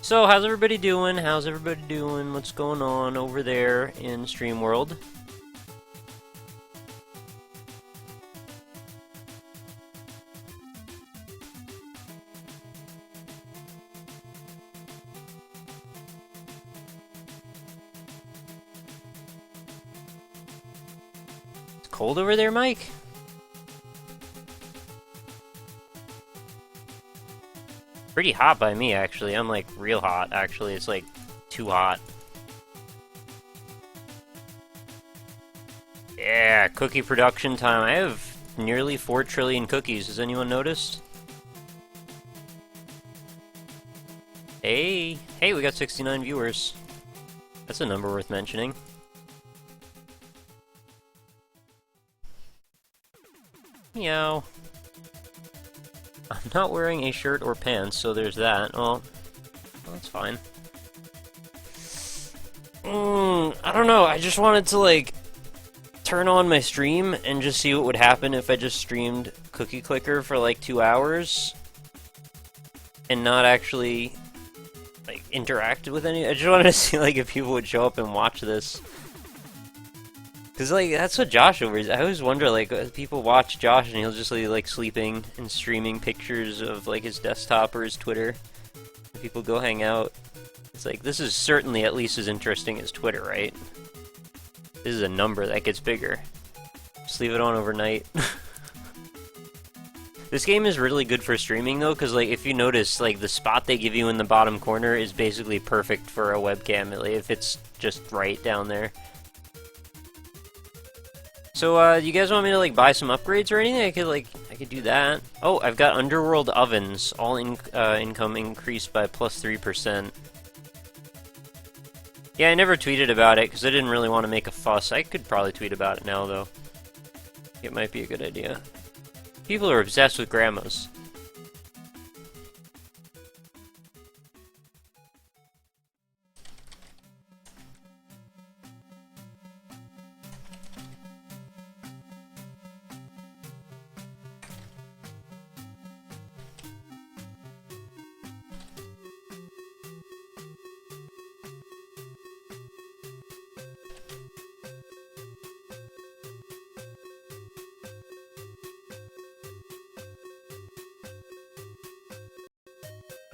So, how's everybody doing? How's everybody doing? What's going on over there in Stream World? It's cold over there, Mike? Pretty hot by me, actually. I'm like real hot, actually. It's like too hot. Yeah, cookie production time. I have nearly 4 trillion cookies. Has anyone noticed? Hey, we got 69 viewers. That's a number worth mentioning. Meow. I'm not wearing a shirt or pants, so there's that. Oh, that's fine. I don't know, I just wanted to, like, turn on my stream and just see what would happen if I just streamed Cookie Clicker for, like, 2 hours and not actually, like, interacted with any. I just wanted to see, like, if people would show up and watch this. Cause like that's what Josh always. I always wonder, like, people watch Josh and he'll just be like sleeping and streaming pictures of like his desktop or his Twitter. And people go hang out. It's like, this is certainly at least as interesting as Twitter, right? This is a number that gets bigger. Just leave it on overnight. This game is really good for streaming though, because like if you notice, like the spot they give you in the bottom corner is basically perfect for a webcam, if it's just right down there. So, you guys want me to, like, buy some upgrades or anything? I could do that. Oh, I've got Underworld Ovens. All income increased by plus 3%. Yeah, I never tweeted about it, because I didn't really want to make a fuss. I could probably tweet about it now, though. It might be a good idea. People are obsessed with grandmas.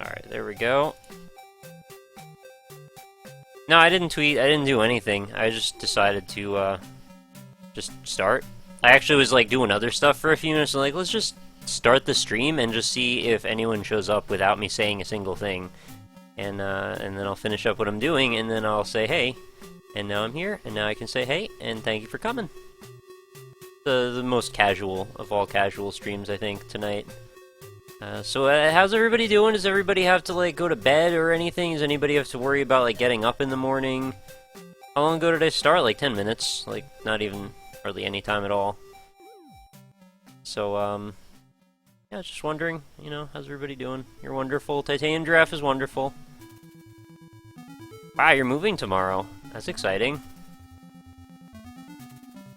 Alright, there we go. No, I didn't tweet, I didn't do anything. I just decided to, just start. I actually was, like, doing other stuff for a few minutes, and like, let's just start the stream and just see if anyone shows up without me saying a single thing. And then I'll finish up what I'm doing, and then I'll say, hey. And now I'm here, and now I can say, hey, and thank you for coming. The most casual of all casual streams, I think, tonight. So how's everybody doing? Does everybody have to, like, go to bed or anything? Does anybody have to worry about, like, getting up in the morning? How long ago did I start? Like, 10 minutes. Like, not even hardly any time at all. So, yeah, just wondering, you know, how's everybody doing? You're wonderful. Titanium Giraffe is wonderful. Wow, you're moving tomorrow. That's exciting.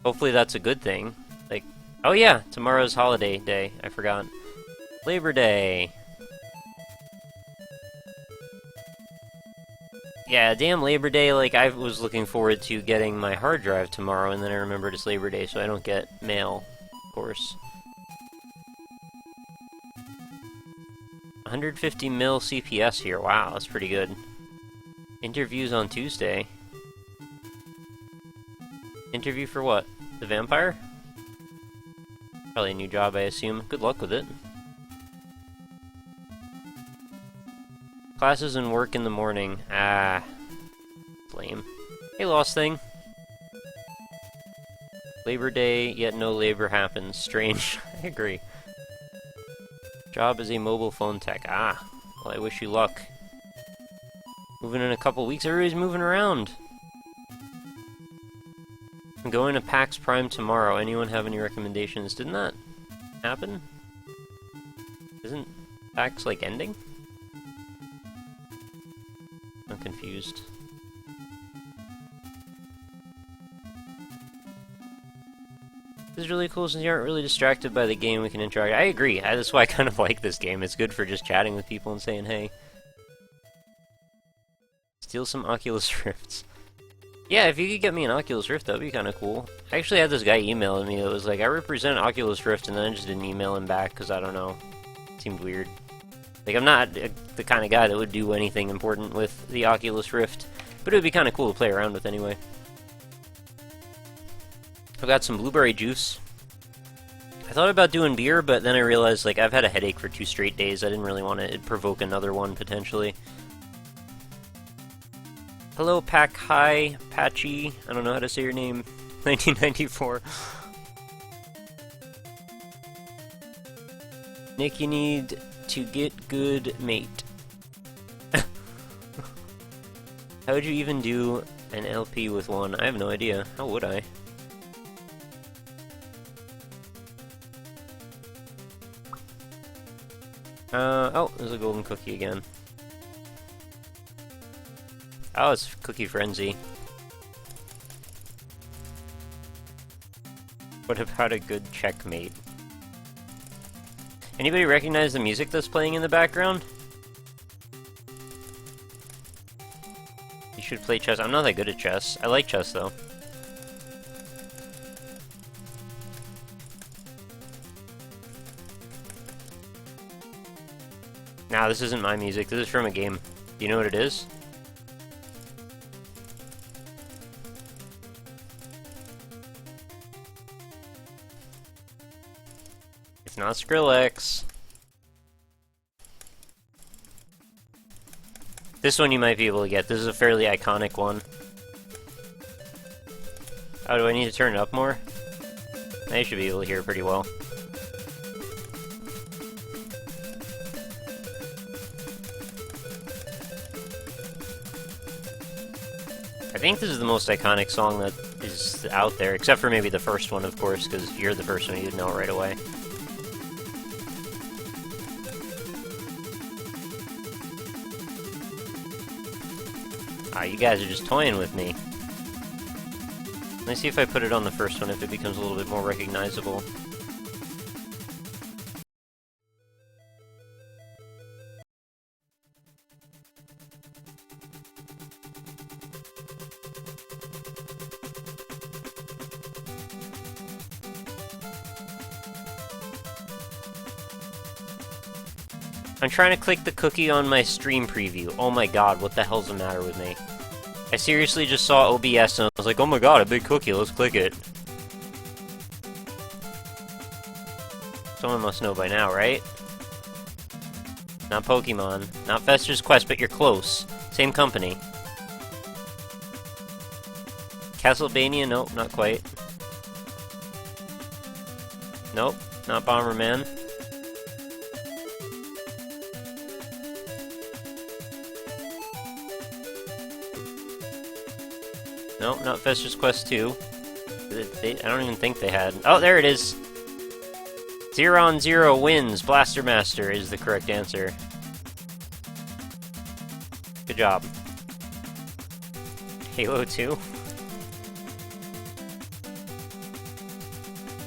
Hopefully that's a good thing. Like, oh yeah, tomorrow's holiday day. I forgot. Labor Day. Yeah, damn Labor Day, like, I was looking forward to getting my hard drive tomorrow, and then I remembered it's Labor Day, so I don't get mail, of course. 150 mil CPS here, wow, that's pretty good. Interviews on Tuesday. Interview for what? The vampire? Probably a new job, I assume. Good luck with it. Classes and work in the morning. Ah. Lame. Hey, Lost Thing. Labor Day, yet no labor happens. Strange. I agree. Job as a mobile phone tech. Ah. Well, I wish you luck. Moving in a couple weeks. Everybody's moving around. I'm going to PAX Prime tomorrow. Anyone have any recommendations? Didn't that happen? Isn't PAX, like, ending? I'm confused. This is really cool since you aren't really distracted by the game, we can interact. I agree. That's why I kind of like this game. It's good for just chatting with people and saying hey. Steal some Oculus Rifts. Yeah, if you could get me an Oculus Rift, that'd be kind of cool. I actually had this guy emailing me that was like, I represent Oculus Rift, and then I just didn't email him back, because I don't know. It seemed weird. Like, I'm not the kind of guy that would do anything important with the Oculus Rift, but it would be kind of cool to play around with anyway. I've got some blueberry juice. I thought about doing beer, but then I realized, like, I've had a headache for 2 straight days. I didn't really want to provoke another one, potentially. Hello, Pack Hi, Patchy. I don't know how to say your name. 1994. Nick, you need to get good, mate. How would you even do an LP with one? I have no idea. How would I? Oh, there's a golden cookie again. Oh, it's Cookie Frenzy. What about a good checkmate? Anybody recognize the music that's playing in the background? You should play chess. I'm not that good at chess. I like chess, though. Nah, this isn't my music. This is from a game. Do you know what it is? It's not Skrillex. This one you might be able to get. This is a fairly iconic one. Oh, do I need to turn it up more? I should be able to hear it pretty well. I think this is the most iconic song that is out there, except for maybe the first one, of course, because if you're the first one, you'd know it right away. Ah, you guys are just toying with me. Let me see if I put it on the first one, if it becomes a little bit more recognizable. I'm trying to click the cookie on my stream preview. Oh my god, what the hell's the matter with me? I seriously just saw OBS and I was like, oh my god, a big cookie, let's click it. Someone must know by now, right? Not Pokemon, not Fester's Quest, but you're close. Same company. Castlevania, nope, not quite. Nope, not Bomberman. Nope, not Fester's Quest 2. I don't even think they had... Oh, there it is! Zero wins! Blaster Master is the correct answer. Good job. Halo 2?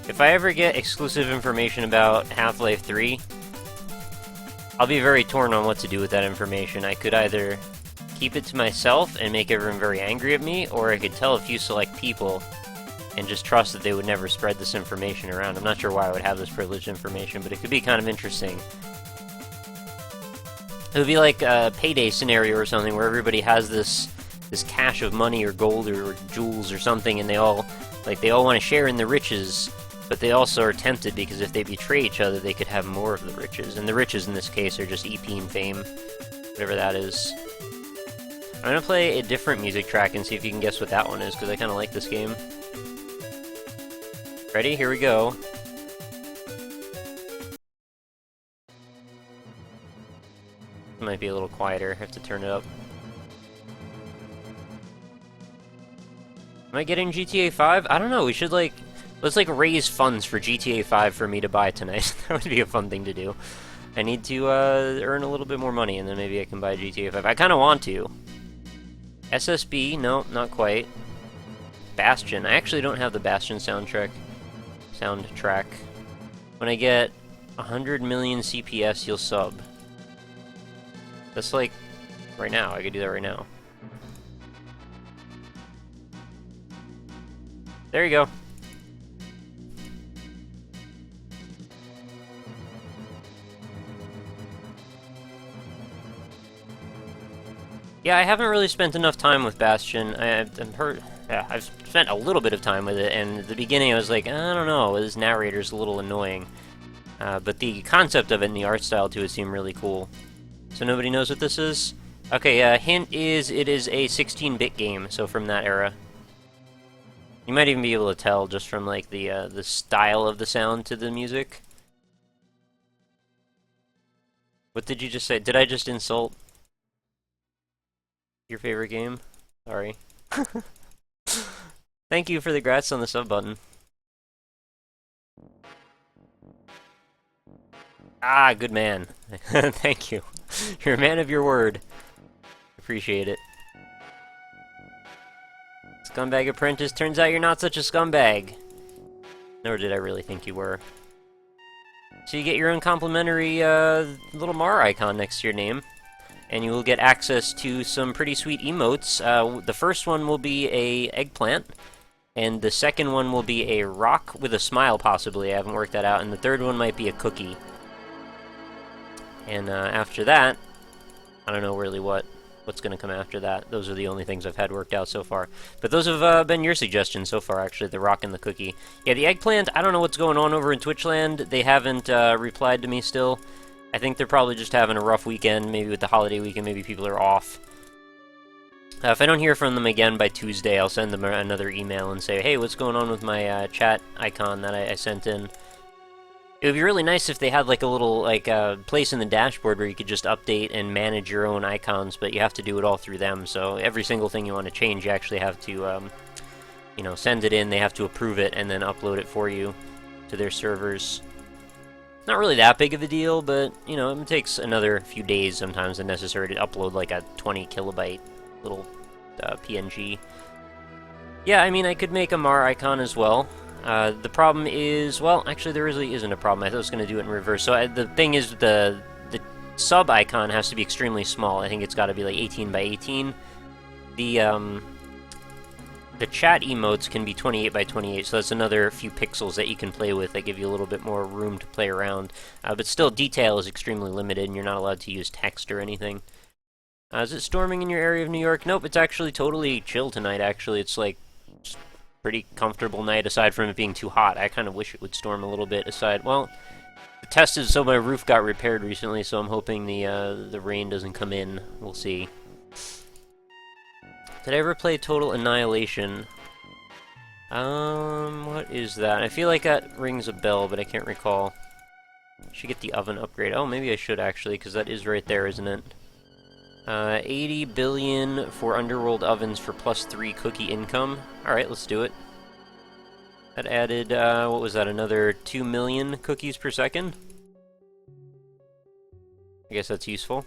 If I ever get exclusive information about Half-Life 3, I'll be very torn on what to do with that information. I could either keep it to myself and make everyone very angry at me, or I could tell a few select people and just trust that they would never spread this information around. I'm not sure why I would have this privileged information, but it could be kind of interesting. It would be like a Payday scenario or something where everybody has this cache of money or gold or jewels or something, and they all want to share in the riches, but they also are tempted because if they betray each other, they could have more of the riches. And the riches in this case are just EP and fame, whatever that is. I'm gonna play a different music track and see if you can guess what that one is, because I kind of like this game. Ready? Here we go. It might be a little quieter. I have to turn it up. Am I getting GTA 5? I don't know. We should, let's, raise funds for GTA 5 for me to buy tonight. That would be a fun thing to do. I need to, earn a little bit more money, and then maybe I can buy GTA 5. I kind of want to. SSB? No, not quite. Bastion. I actually don't have the Bastion soundtrack. When I get 100 million CPS, you'll sub. That's like right now. I could do that right now. There you go. Yeah, I haven't really spent enough time with Bastion. I've spent a little bit of time with it, and at the beginning I was like, I don't know, this narrator's a little annoying. But the concept of it and the art style to it seem really cool. So nobody knows what this is? Okay, hint is it is a 16-bit game, so from that era. You might even be able to tell just from like the style of the sound to the music. What did you just say? Did I just insult your favorite game? Sorry. Thank you for the grats on the sub button. Ah, good man. Thank you. You're a man of your word. Appreciate it. Scumbag apprentice, turns out you're not such a scumbag. Nor did I really think you were. So you get your own complimentary little Mar icon next to your name. And you will get access to some pretty sweet emotes. The first one will be a eggplant. And the second one will be a rock with a smile, possibly. I haven't worked that out. And the third one might be a cookie. And after that, I don't know really what's going to come after that. Those are the only things I've had worked out so far. But those have been your suggestions so far, actually, the rock and the cookie. Yeah, the eggplant, I don't know what's going on over in Twitchland. They haven't replied to me still. I think they're probably just having a rough weekend, maybe with the holiday weekend, maybe people are off. If I don't hear from them again by Tuesday, I'll send them another email and say, hey, what's going on with my chat icon that I sent in? It would be really nice if they had like a little place in the dashboard where you could just update and manage your own icons, but you have to do it all through them. So every single thing you want to change, you actually have to, you know, send it in. They have to approve it and then upload it for you to their servers. Not really that big of a deal, but you know, it takes another few days sometimes than necessary to upload like a 20 kilobyte little PNG. Yeah, I mean, I could make a Mar icon as well. The problem is, well, actually there really isn't a problem. I thought I was going to do it in reverse. So the thing is, the sub icon has to be extremely small. I think it's got to be like 18 by 18. The chat emotes can be 28 by 28, so that's another few pixels that you can play with that give you a little bit more room to play around. But still, detail is extremely limited, and you're not allowed to use text or anything. Is it storming in your area of New York? Nope, it's actually totally chill tonight, actually. It's like pretty comfortable night, aside from it being too hot. I kind of wish it would storm a little bit, aside... Well, the test is so my roof got repaired recently, so I'm hoping the rain doesn't come in. We'll see. Did I ever play Total Annihilation? What is that? I feel like that rings a bell, but I can't recall. Should get the oven upgrade. Oh, maybe I should, actually, because that is right there, isn't it? 80 billion for underworld ovens for +3 cookie income. Alright, let's do it. That added, what was that, another 2 million cookies per second? I guess that's useful.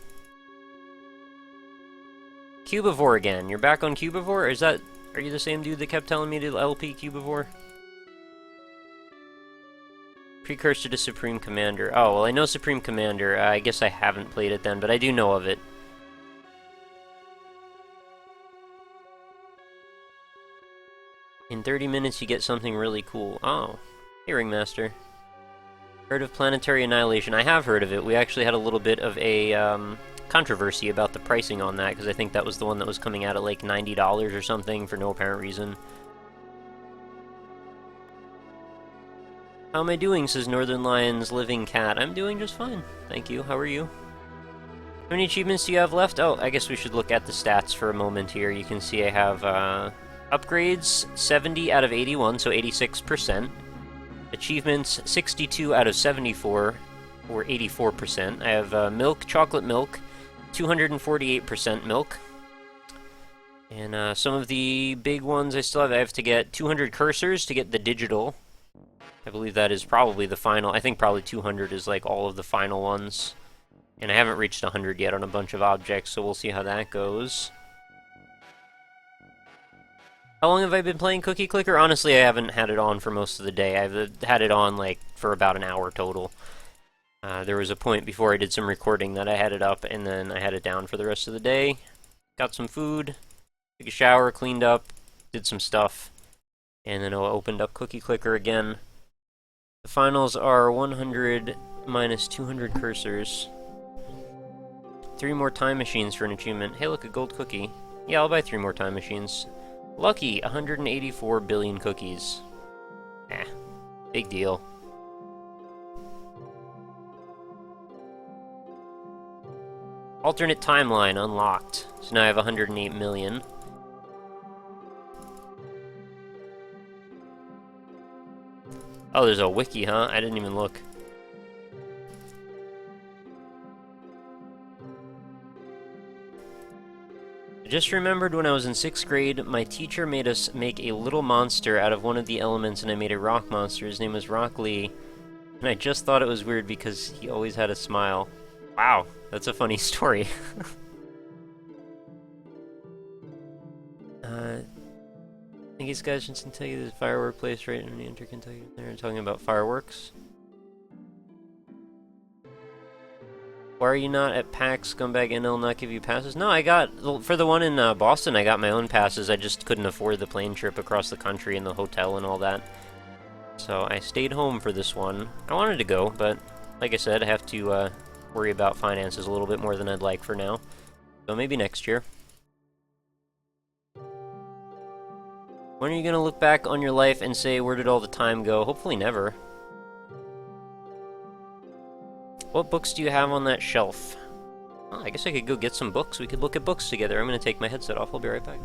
Cubivore again. You're back on Cubivore? Or is that... Are you the same dude that kept telling me to LP Cubivore? Precursor to Supreme Commander. Oh, well, I know Supreme Commander. I guess I haven't played it then, but I do know of it. In 30 minutes, you get something really cool. Oh. Hey, Ringmaster. Heard of Planetary Annihilation? I have heard of it. We actually had a little bit of a controversy about the pricing on that, because I think that was the one that was coming out at like $90 or something for no apparent reason. How am I doing, says Northern Lion's Living Cat. I'm doing just fine. Thank you. How are you? How many achievements do you have left? Oh, I guess we should look at the stats for a moment here. You can see I have, upgrades, 70 out of 81, so 86%. Achievements, 62 out of 74, or 84%. I have milk, chocolate milk, 248% milk. And some of the big ones I still have, I have to get 200 cursors to get the digital. I believe that is probably the final. I think probably 200 is like all of the final ones. And I haven't reached 100 yet on a bunch of objects, so we'll see how that goes. How long have I been playing Cookie Clicker? Honestly, I haven't had it on for most of the day. I've had it on, like, for about an hour total. There was a point before I did some recording that I had it up, and then I had it down for the rest of the day. Got some food, took a shower, cleaned up, did some stuff. And then I opened up Cookie Clicker again. The finals are 100 minus 200 cursors. 3 more time machines for an achievement. Hey, look, a gold cookie. Yeah, I'll buy 3 more time machines. Lucky, 184 billion cookies. Eh, big deal. Alternate timeline unlocked. So now I have 108 million. Oh, there's a wiki, huh? I didn't even look. I just remembered when I was in 6th grade, my teacher made us make a little monster out of one of the elements, and I made a rock monster. His name was RockLee, and I just thought it was weird because he always had a smile. Wow, that's a funny story. I think these guys should tell you there's a firework place right in the enter Kentucky. They're talking about fireworks. Why are you not at PAX, scumbag, and they'll not give you passes? No, I got, for the one in Boston, I got my own passes. I just couldn't afford the plane trip across the country and the hotel and all that. So I stayed home for this one. I wanted to go, but like I said, I have to worry about finances a little bit more than I'd like for now. So maybe next year. When are you gonna look back on your life and say, where did all the time go? Hopefully never. What books do you have on that shelf? Oh, I guess I could go get some books. We could look at books together. I'm gonna take my headset off. I'll be right back.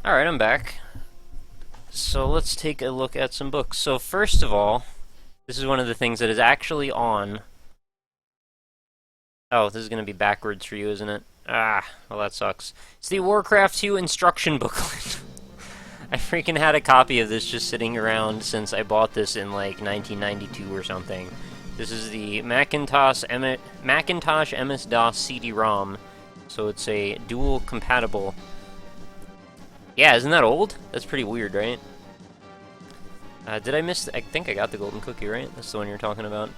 Alright, I'm back. So let's take a look at some books. So first of all, this is one of the things that is actually on... Oh, this is going to be backwards for you, isn't it? Ah, well that sucks. It's the Warcraft 2 instruction booklet. I freaking had a copy of this just sitting around since I bought this in like 1992 or something. This is the Macintosh MS-DOS CD-ROM. So it's a dual compatible... Yeah, isn't that old? That's pretty weird, right? Did I miss... I think I got the golden cookie, right? That's the one you're talking about.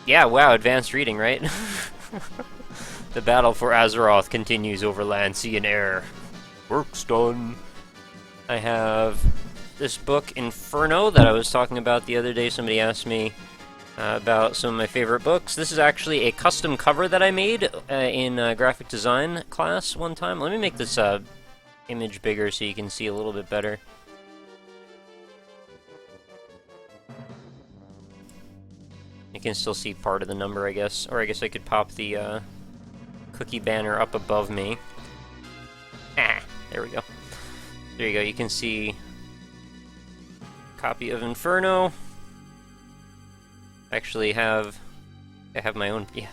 Yeah, wow, advanced reading, right? The battle for Azeroth continues over land, sea, and air. Work's done. I have this book, Inferno, that I was talking about the other day. Somebody asked me about some of my favorite books. This is actually a custom cover that I made in graphic design class one time. Let me make this image bigger so you can see a little bit better. You can still see part of the number, I guess. Or I guess I could pop the cookie banner up above me. Ah, there we go. There you go, you can see a copy of Inferno. I have my own, yeah.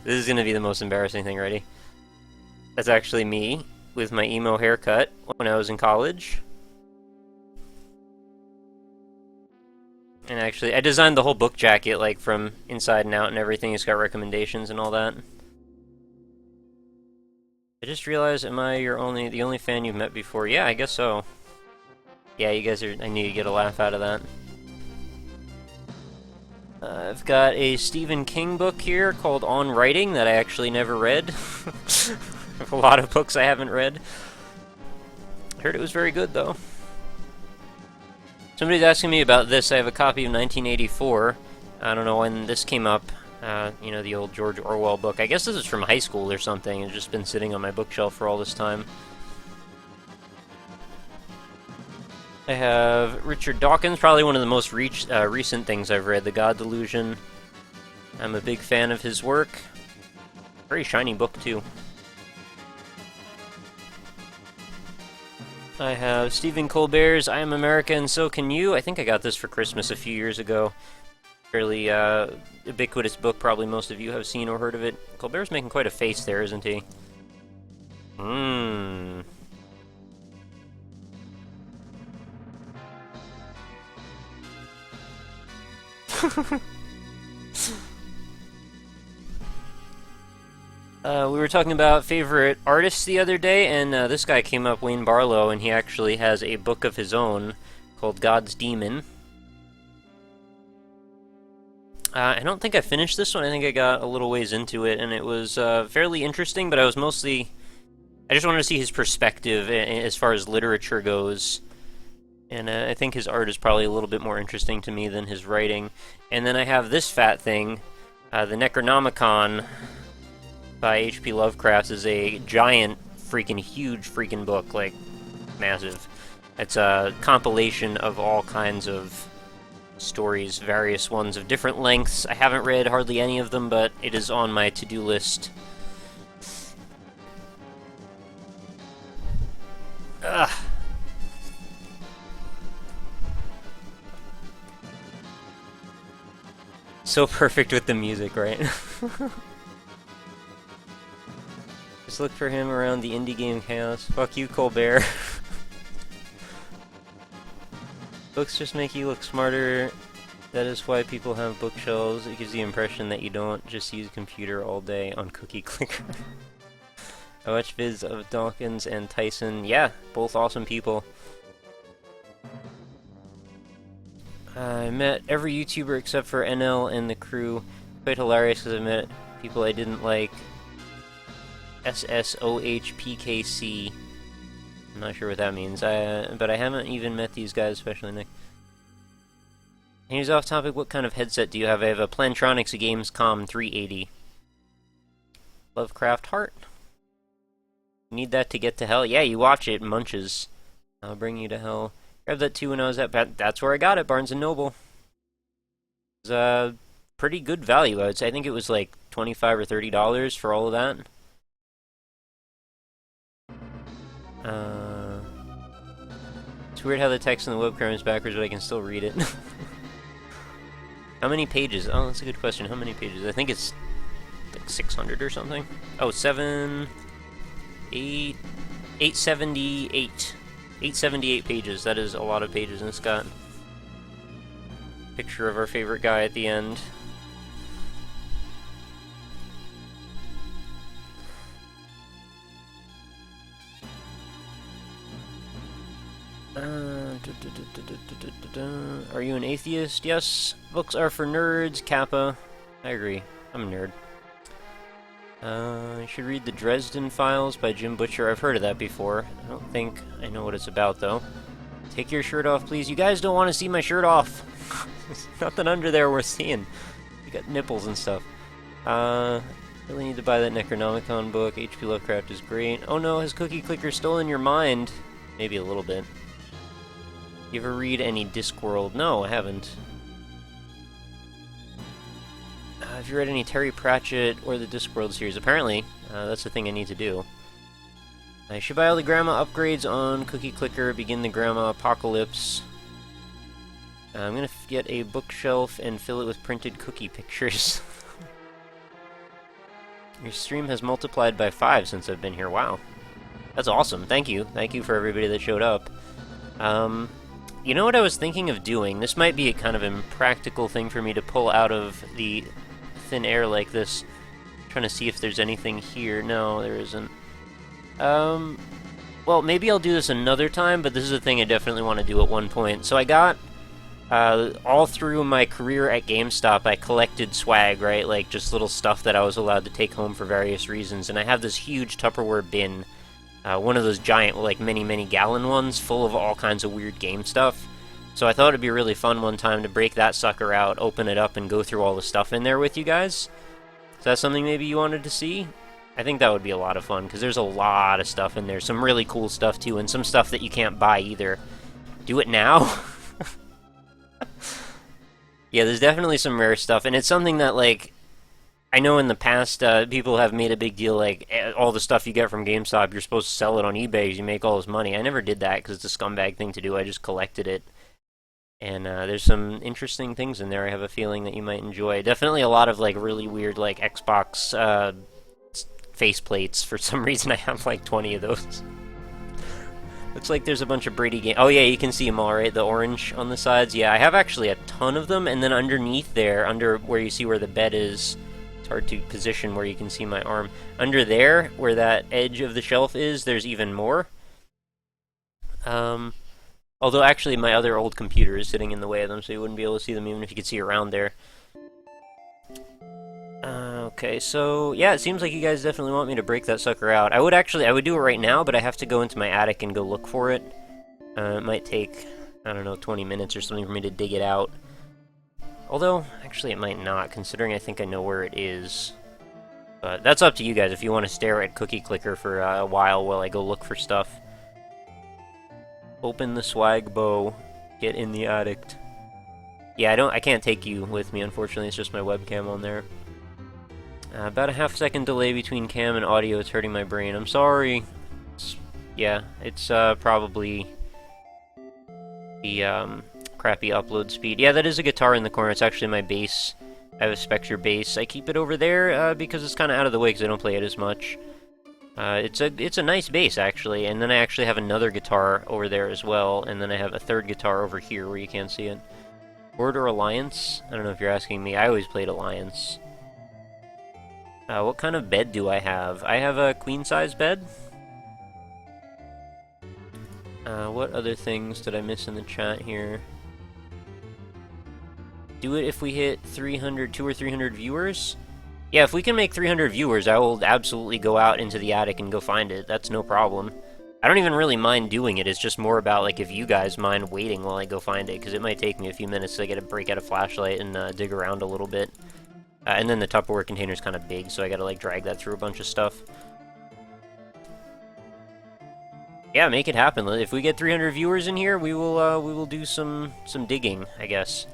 This is gonna be the most embarrassing thing, ready? That's actually me with my emo haircut when I was in college. And actually, I designed the whole book jacket, like, from inside and out and everything. It's got recommendations and all that. I just realized, am I the only fan you've met before? Yeah, I guess so. Yeah, you guys are, I knew you'd get a laugh out of that. I've got a Stephen King book here called On Writing that I actually never read. A lot of books I haven't read. I heard it was very good, though. Somebody's asking me about this. I have a copy of 1984. I don't know when this came up. You know, the old George Orwell book. I guess this is from high school or something. It's just been sitting on my bookshelf for all this time. I have Richard Dawkins, probably one of the most recent things I've read, The God Delusion. I'm a big fan of his work. Very shiny book, too. I have Stephen Colbert's I Am America and So Can You. I think I got this for Christmas a few years ago. Fairly ubiquitous book, probably most of you have seen or heard of it. Colbert's making quite a face there, isn't he? We were talking about favorite artists the other day, and this guy came up, Wayne Barlow, and he actually has a book of his own called God's Demon. I don't think I finished this one. I think I got a little ways into it, and it was fairly interesting, but I just wanted to see his perspective as far as literature goes. And I think his art is probably a little bit more interesting to me than his writing. And then I have this fat thing, the Necronomicon by H.P. Lovecraft is a giant, freaking huge freaking book, like, massive. It's a compilation of all kinds of stories, various ones of different lengths. I haven't read hardly any of them, but it is on my to-do list. Ugh. So perfect with the music, right? Just look for him around the indie game chaos. Fuck you, Colbert. Books just make you look smarter. That is why people have bookshelves. It gives the impression that you don't just use computer all day on Cookie Clicker. I watch vids of Dawkins and Tyson. Yeah, both awesome people. I met every YouTuber except for NL and the crew. Quite hilarious because I met people I didn't like. SSOHPKC. I'm not sure what that means. But I haven't even met these guys, especially Nick. And here's off topic, what kind of headset do you have? I have a Plantronics Gamescom 380. Lovecraft Heart. Need that to get to hell? Yeah, you watch it, Munches. I'll bring you to hell. Grabbed that too when I was at that's where I got it, Barnes & Noble. It was pretty good value, I would say. I think it was like $25 or $30 for all of that. It's weird how the text in the webcam is backwards, but I can still read it. How many pages? Oh, that's a good question. How many pages? I think it's like 600 or something. Oh, 878. 878 pages. That is a lot of pages, and it's got a picture of our favorite guy at the end. Are you an atheist? Yes. Books are for nerds. Kappa. I agree. I'm a nerd. You should read the Dresden Files by Jim Butcher. I've heard of that before. I don't think I know what it's about, though. Take your shirt off, please. You guys don't want to see my shirt off. There's nothing under there worth seeing. You got nipples and stuff. Really need to buy that Necronomicon book. H.P. Lovecraft is great. Oh no, has Cookie Clicker stolen your mind? Maybe a little bit. You ever read any Discworld? No, I haven't. Have you read any Terry Pratchett or the Discworld series? Apparently, that's the thing I need to do. I should buy all the grandma upgrades on Cookie Clicker, begin the grandma apocalypse. I'm gonna get a bookshelf and fill it with printed cookie pictures. Your stream has multiplied by 5 since I've been here. Wow. That's awesome. Thank you. Thank you for everybody that showed up. You know what I was thinking of doing? This might be a kind of impractical thing for me to pull out of the thin air like this. I'm trying to see if there's anything here. No, there isn't. Well, maybe I'll do this another time, but this is a thing I definitely want to do at one point. So I got all through my career at GameStop, I collected swag, right? Like, just little stuff that I was allowed to take home for various reasons. And I have this huge Tupperware bin, one of those giant, like, many gallon ones, full of all kinds of weird game stuff. So I thought it'd be really fun one time to break that sucker out, open it up, and go through all the stuff in there with you guys. Is that something maybe you wanted to see? I think that would be a lot of fun, because there's a lot of stuff in there. Some really cool stuff, too, and some stuff that you can't buy either. Do it now? Yeah, there's definitely some rare stuff, and it's something that, like, I know in the past, people have made a big deal, like, all the stuff you get from GameStop, you're supposed to sell it on eBay because you make all this money. I never did that because it's a scumbag thing to do. I just collected it. And there's some interesting things in there I have a feeling that you might enjoy. Definitely a lot of, like, really weird, like, Xbox faceplates. For some reason, I have, like, 20 of those. Looks like there's a bunch of Brady games. Oh yeah, you can see them all, right? The orange on the sides. Yeah, I have actually a ton of them, and then underneath there, under where you see where the bed is, it's hard to position where you can see my arm. Under there, where that edge of the shelf is, there's even more. Although actually my other old computer is sitting in the way of them, so you wouldn't be able to see them even if you could see around there. Okay, so yeah, it seems like you guys definitely want me to break that sucker out. I would do it right now, but I have to go into my attic and go look for it. It might take, I don't know, 20 minutes or something for me to dig it out. Although, actually it might not, considering I think I know where it is. But that's up to you guys if you want to stare at Cookie Clicker for a while I go look for stuff. Open the swag bow, get in the attic. Yeah, I can't take you with me, unfortunately, it's just my webcam on there. About a half-second delay between cam and audio, it's hurting my brain. I'm sorry. It's probably the crappy upload speed. Yeah, that is a guitar in the corner. It's actually my bass. I have a Spectre bass. I keep it over there because it's kind of out of the way because I don't play it as much. It's a nice bass, actually. And then I actually have another guitar over there as well. And then I have a third guitar over here where you can't see it. Horde or Alliance? I don't know if you're asking me. I always played Alliance. What kind of bed do I have? I have a queen-size bed. What other things did I miss in the chat here? Do it if we hit 200 or 300 viewers? Yeah, if we can make 300 viewers, I will absolutely go out into the attic and go find it. That's no problem. I don't even really mind doing it. It's just more about, like, if you guys mind waiting while I go find it, because it might take me a few minutes to get a break out a flashlight and dig around a little bit. And then the Tupperware container's kind of big, so I gotta, like, drag that through a bunch of stuff. Yeah, make it happen. If we get 300 viewers in here, we will do some digging, I guess.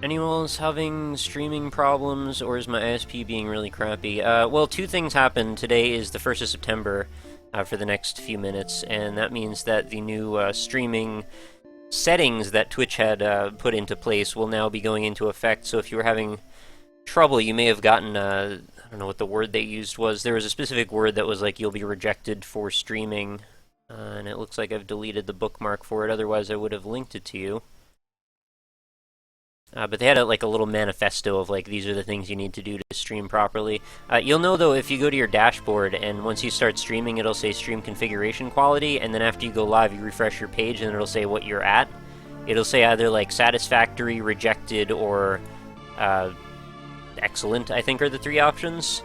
Anyone else having streaming problems, or is my ISP being really crappy? Well, two things happened. Today is the 1st of September. For the next few minutes, and that means that the new streaming settings that Twitch had put into place will now be going into effect. So if you were having trouble, you may have gotten, I don't know what the word they used was. There was a specific word that was like, you'll be rejected for streaming, and it looks like I've deleted the bookmark for it, otherwise I would have linked it to you. But they had like a little manifesto of like, these are the things you need to do to stream properly. You'll know though if you go to your dashboard and once you start streaming it'll say stream configuration quality, and then after you go live you refresh your page and it'll say what you're at. It'll say either like satisfactory, rejected, or excellent, I think are the three options.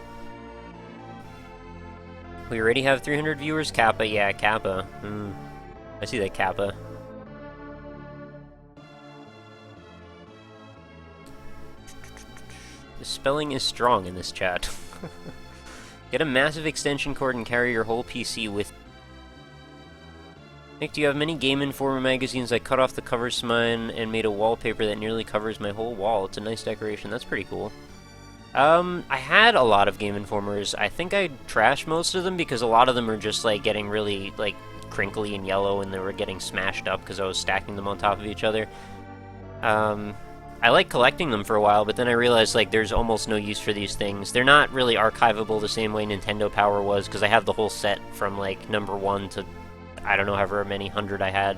We already have 300 viewers? Kappa, yeah, Kappa. I see that Kappa. The spelling is strong in this chat. Get a massive extension cord and carry your whole PC with. Nick, do you have many Game Informer magazines? I cut off the covers to mine and made a wallpaper that nearly covers my whole wall. It's a nice decoration. That's pretty cool. I had a lot of Game Informers. I think I trashed most of them because a lot of them are just like getting really like crinkly and yellow, and they were getting smashed up because I was stacking them on top of each other. I like collecting them for a while, but then I realized like there's almost no use for these things. They're not really archivable the same way Nintendo Power was, because I have the whole set from like number 1 to I don't know however many hundred I had.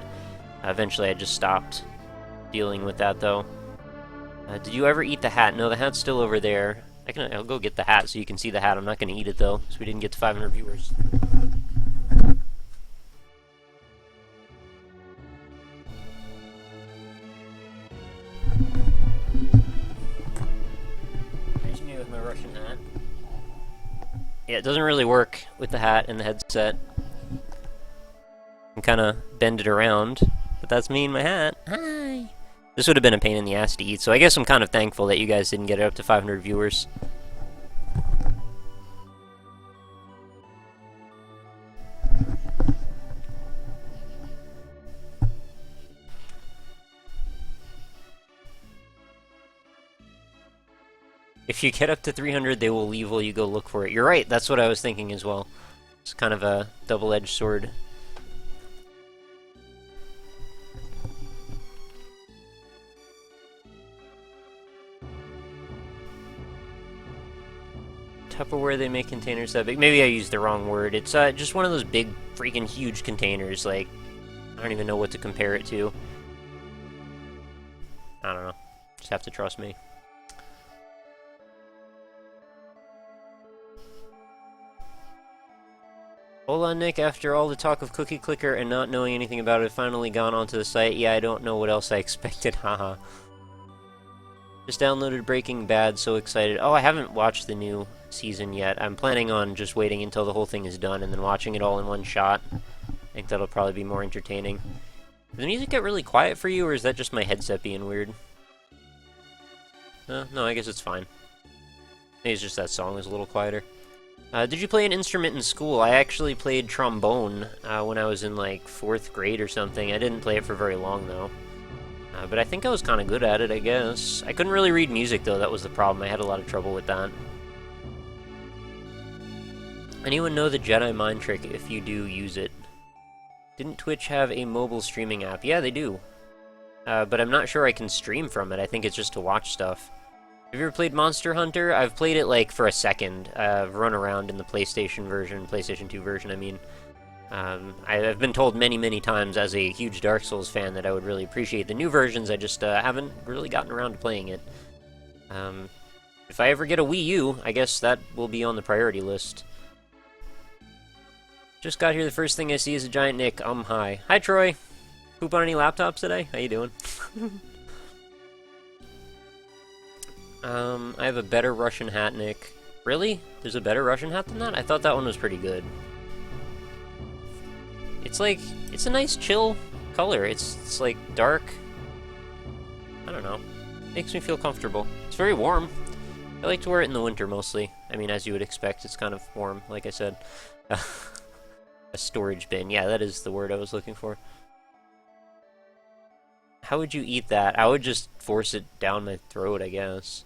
Eventually I just stopped dealing with that though. Did you ever eat the hat? No, the hat's still over there. I'll go get the hat so you can see the hat. I'm not going to eat it though, because we didn't get to 500 viewers. Yeah, it doesn't really work with the hat and the headset. And kind of bend it around, but that's me and my hat. Hi! This would have been a pain in the ass to eat, so I guess I'm kind of thankful that you guys didn't get it up to 500 viewers. If you get up to 300, they will leave while you go look for it. You're right, that's what I was thinking as well. It's kind of a double-edged sword. Tupperware, they make containers that big. Maybe I used the wrong word. It's just one of those big, freaking huge containers. Like, I don't even know what to compare it to. I don't know. Just have to trust me. Hola, Nick. After all the talk of Cookie Clicker and not knowing anything about it, I've finally gone onto the site. Yeah, I don't know what else I expected. Haha. Just downloaded Breaking Bad. So excited. Oh, I haven't watched the new season yet. I'm planning on just waiting until the whole thing is done and then watching it all in one shot. I think that'll probably be more entertaining. Did the music get really quiet for you, or is that just my headset being weird? No, I guess it's fine. Maybe it's just that song is a little quieter. Did you play an instrument in school? I actually played trombone when I was in, like, 4th grade or something. I didn't play it for very long, though. But I think I was kind of good at it, I guess. I couldn't really read music, though. That was the problem. I had a lot of trouble with that. Anyone know the Jedi mind trick if you do use it? Didn't Twitch have a mobile streaming app? Yeah, they do. But I'm not sure I can stream from it. I think it's just to watch stuff. Have you ever played Monster Hunter? I've played it, like, for a second. I've run around in the PlayStation version, PlayStation 2 version, I mean. I've been told many, many times as a huge Dark Souls fan that I would really appreciate the new versions. I just haven't really gotten around to playing it. If I ever get a Wii U, I guess that will be on the priority list. Just got here, the first thing I see is a giant Nick. Hi. Hi, Troy. Poop on any laptops today? How you doing? I have a better Russian hat, Nick. Really? There's a better Russian hat than that? I thought that one was pretty good. It's like, it's a nice chill color. It's like dark. I don't know. Makes me feel comfortable. It's very warm. I like to wear it in the winter mostly. I mean, as you would expect, it's kind of warm, like I said. A storage bin. Yeah, that is the word I was looking for. How would you eat that? I would just force it down my throat, I guess.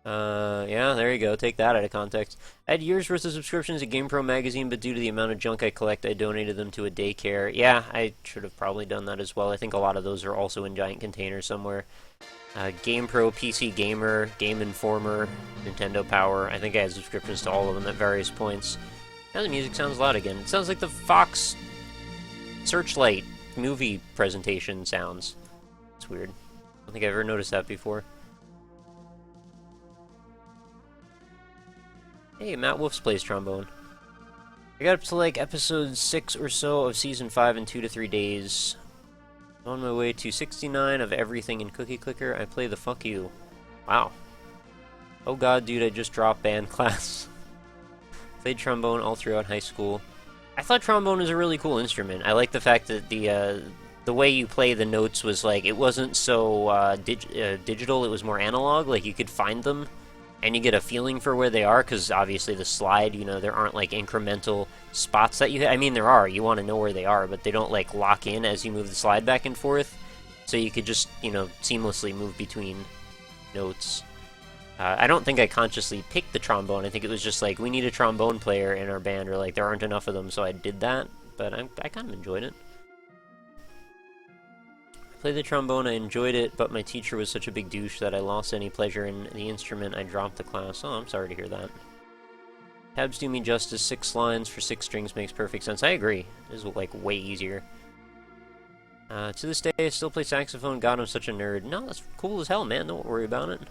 Yeah, there you go. Take that out of context. I had years worth of subscriptions to GamePro magazine, but due to the amount of junk I collect, I donated them to a daycare. Yeah, I should have probably done that as well. I think a lot of those are also in giant containers somewhere. GamePro, PC Gamer, Game Informer, Nintendo Power. I think I had subscriptions to all of them at various points. Now the music sounds loud again. It sounds like the Fox Searchlight movie presentation sounds. It's weird. I don't think I've ever noticed that before. Hey, Matt Wolf's plays trombone. I got up to like episode 6 or so of season 5 in 2 to 3 days. On my way to 69 of everything in Cookie Clicker. I play the fuck you. Wow. Oh god, dude, I just dropped band class. Played trombone all throughout high school. I thought trombone was a really cool instrument. I like the fact that the way you play the notes was like, it wasn't so digital, it was more analog. Like, you could find them and you get a feeling for where they are, because obviously the slide, you know, there aren't like incremental spots that you hit. I mean, there are, you want to know where they are, but they don't like lock in as you move the slide back and forth, so you could just, you know, seamlessly move between notes. I don't think I consciously picked the trombone. I think it was just like, we need a trombone player in our band, or like there aren't enough of them, so I did that, but I kind of enjoyed it. Played the trombone, I enjoyed it, but my teacher was such a big douche that I lost any pleasure in the instrument. I dropped the class. Oh, I'm sorry to hear that. Tabs do me justice. 6 lines for 6 strings makes perfect sense. I agree. This is like way easier. To this day, I still play saxophone. God, I'm such a nerd. No, that's cool as hell, man. Don't worry about it.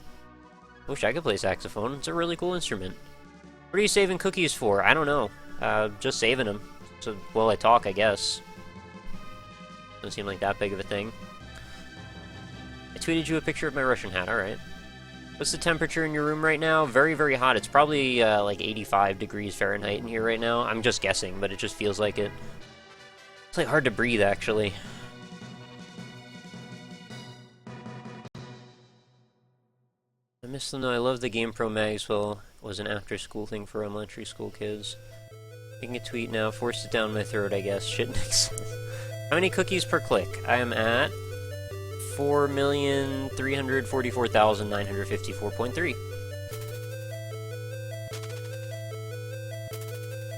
I wish I could play saxophone. It's a really cool instrument. What are you saving cookies for? I don't know. Just saving them. So, while I talk, I guess. Doesn't seem like that big of a thing. I tweeted you a picture of my Russian hat, alright. What's the temperature in your room right now? Very, very hot. It's probably like 85 degrees Fahrenheit in here right now. I'm just guessing, but it just feels like it. It's like hard to breathe, actually. I miss them though. I love the GamePro Maxwell. Was an after-school thing for elementary school kids. Making a tweet now. Forced it down my throat, I guess. Shit makes sense. How many cookies per click? I am at 4,344,954.3.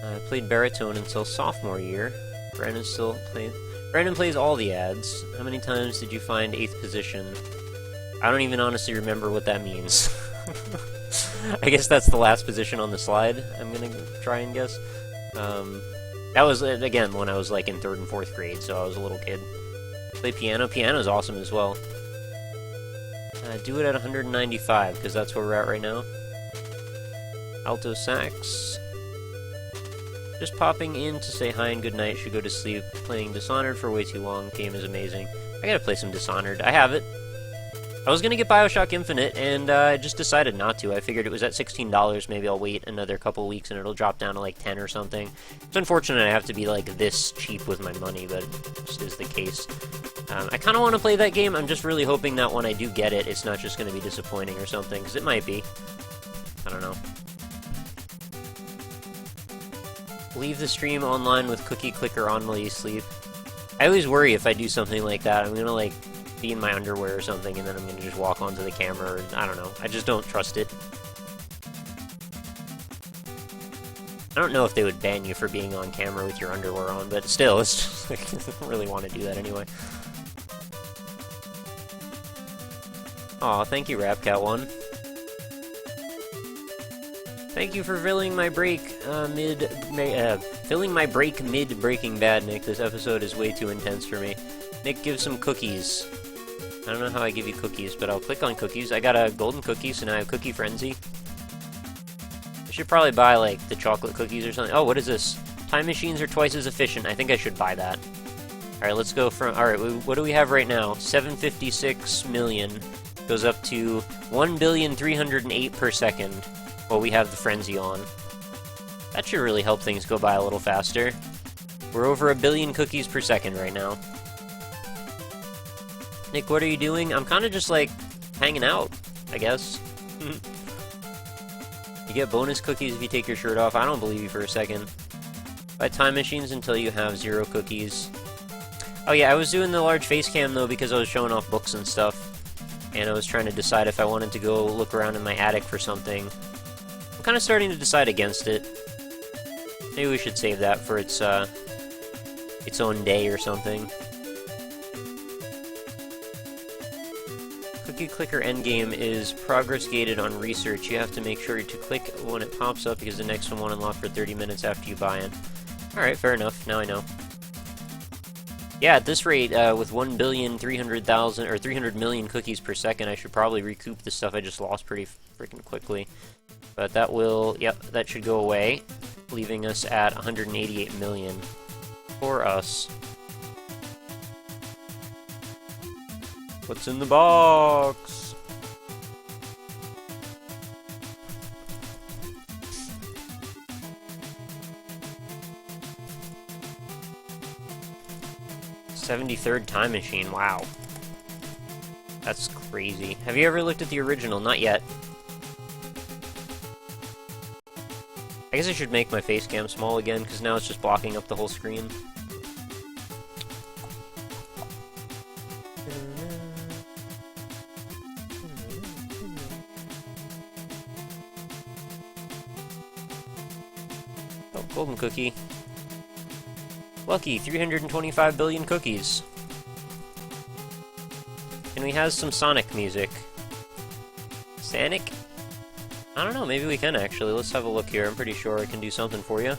I played baritone until sophomore year. Brandon still plays. Brandon plays all the ads. How many times did you find 8th position? I don't even honestly remember what that means. I guess that's the last position on the slide, I'm gonna try and guess. That was, again, when I was like in 3rd and 4th grade, so I was a little kid. Play piano. Piano's awesome as well. Do it at 195, because that's where we're at right now. Alto sax. Just popping in to say hi and good night. Should go to sleep. Playing Dishonored for way too long. Game is amazing. I gotta play some Dishonored. I have it. I was gonna get Bioshock Infinite, and I just decided not to. I figured it was at $16. Maybe I'll wait another couple weeks and it'll drop down to like 10 or something. It's unfortunate I have to be like this cheap with my money, but it just is the case. I kind of want to play that game. I'm just really hoping that when I do get it, it's not just going to be disappointing or something, because it might be. I don't know. Leave the stream online with cookie clicker on while you sleep. I always worry if I do something like that. I'm going to like be in my underwear or something, and then I'm going to just walk onto the camera, or I don't know. I just don't trust it. I don't know if they would ban you for being on camera with your underwear on, but still, it's just like, I don't really want to do that anyway. Aw, thank you, Rapcat1. Thank you for filling my break mid Breaking Bad, Nick. This episode is way too intense for me. Nick, give some cookies. I don't know how I give you cookies, but I'll click on cookies. I got a golden cookie, so now I have Cookie Frenzy. I should probably buy, like, the chocolate cookies or something. Oh, what is this? Time machines are twice as efficient. I think I should buy that. Alright, let's go from... Alright, what do we have right now? 756 million. Goes up to 1,308 per second while we have the frenzy on. That should really help things go by a little faster. We're over 1 billion cookies per second right now. Nick, what are you doing? I'm kind of just, like, hanging out, I guess. You get bonus cookies if you take your shirt off. I don't believe you for a second. Buy time machines until you have 0 cookies. Oh yeah, I was doing the large face cam, though, because I was showing off books and stuff. And I was trying to decide if I wanted to go look around in my attic for something. I'm kind of starting to decide against it. Maybe we should save that for its own day or something. Cookie clicker endgame is progress gated on research. You have to make sure to click when it pops up because the next one won't unlock for 30 minutes after you buy it. Alright, fair enough. Now I know. Yeah, at this rate, with 1,300,000 or 300 million cookies per second, I should probably recoup the stuff I just lost pretty freaking quickly. But that will, yep, that should go away, leaving us at 188 million for us. What's in the box? '73rd Time Machine, wow. That's crazy. Have you ever looked at the original? Not yet. I guess I should make my face cam small again, because now it's just blocking up the whole screen. Oh, golden cookie. Lucky, 325 billion cookies. And we have some Sonic music. Sonic? I don't know, maybe we can actually. Let's have a look here. I'm pretty sure I can do something for you.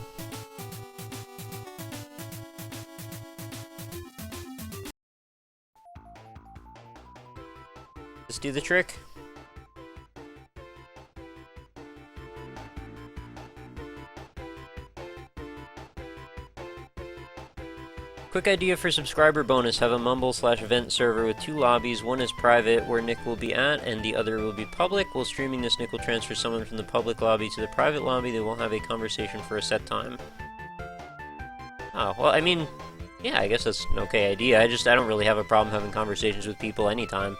Let's do the trick. Quick idea for subscriber bonus. Have a mumble/event server with 2 lobbies. One is private, where Nick will be at, and the other will be public. While streaming this, Nick will transfer someone from the public lobby to the private lobby. They won't have a conversation for a set time. Oh, well, I mean, yeah, I guess that's an okay idea. I don't really have a problem having conversations with people anytime.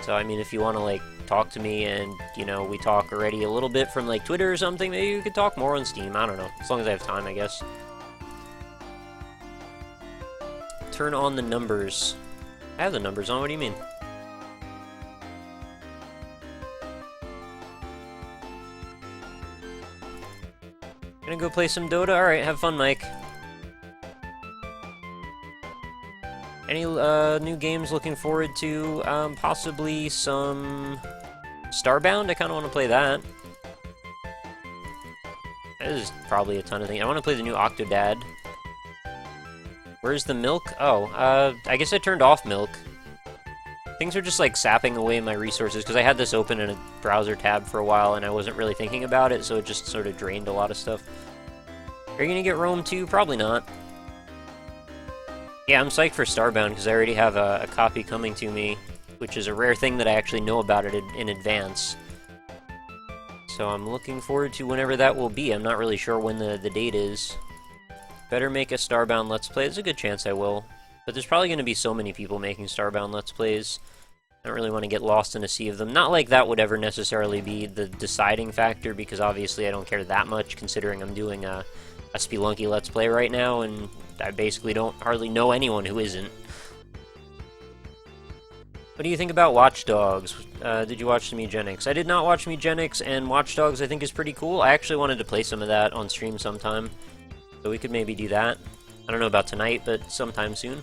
So, I mean, if you want to, like, talk to me and, you know, we talk already a little bit from, like, Twitter or something, maybe we could talk more on Steam. I don't know. As long as I have time, I guess. Turn on the numbers. I have the numbers on, what do you mean? Gonna go play some Dota? Alright, have fun, Mike. Any new games looking forward to? Possibly some Starbound? I kind of want to play that. There's probably a ton of things. I want to play the new Octodad. Where's the milk? Oh, I guess I turned off milk. Things are just, like, sapping away my resources, because I had this open in a browser tab for a while, and I wasn't really thinking about it, so it just sort of drained a lot of stuff. Are you gonna get Rome too? Probably not. Yeah, I'm psyched for Starbound, because I already have a copy coming to me, which is a rare thing that I actually know about it in advance. So I'm looking forward to whenever that will be. I'm not really sure when the date is. Better make a Starbound Let's Play. There's a good chance I will. But there's probably going to be so many people making Starbound Let's Plays. I don't really want to get lost in a sea of them. Not like that would ever necessarily be the deciding factor, because obviously I don't care that much, considering I'm doing a Spelunky Let's Play right now, and I basically don't hardly know anyone who isn't. What do you think about Watch Dogs? Did you watch some Eugenics? I did not watch Eugenics, and Watch Dogs I think is pretty cool. I actually wanted to play some of that on stream sometime. So we could maybe do that. I don't know about tonight, but sometime soon.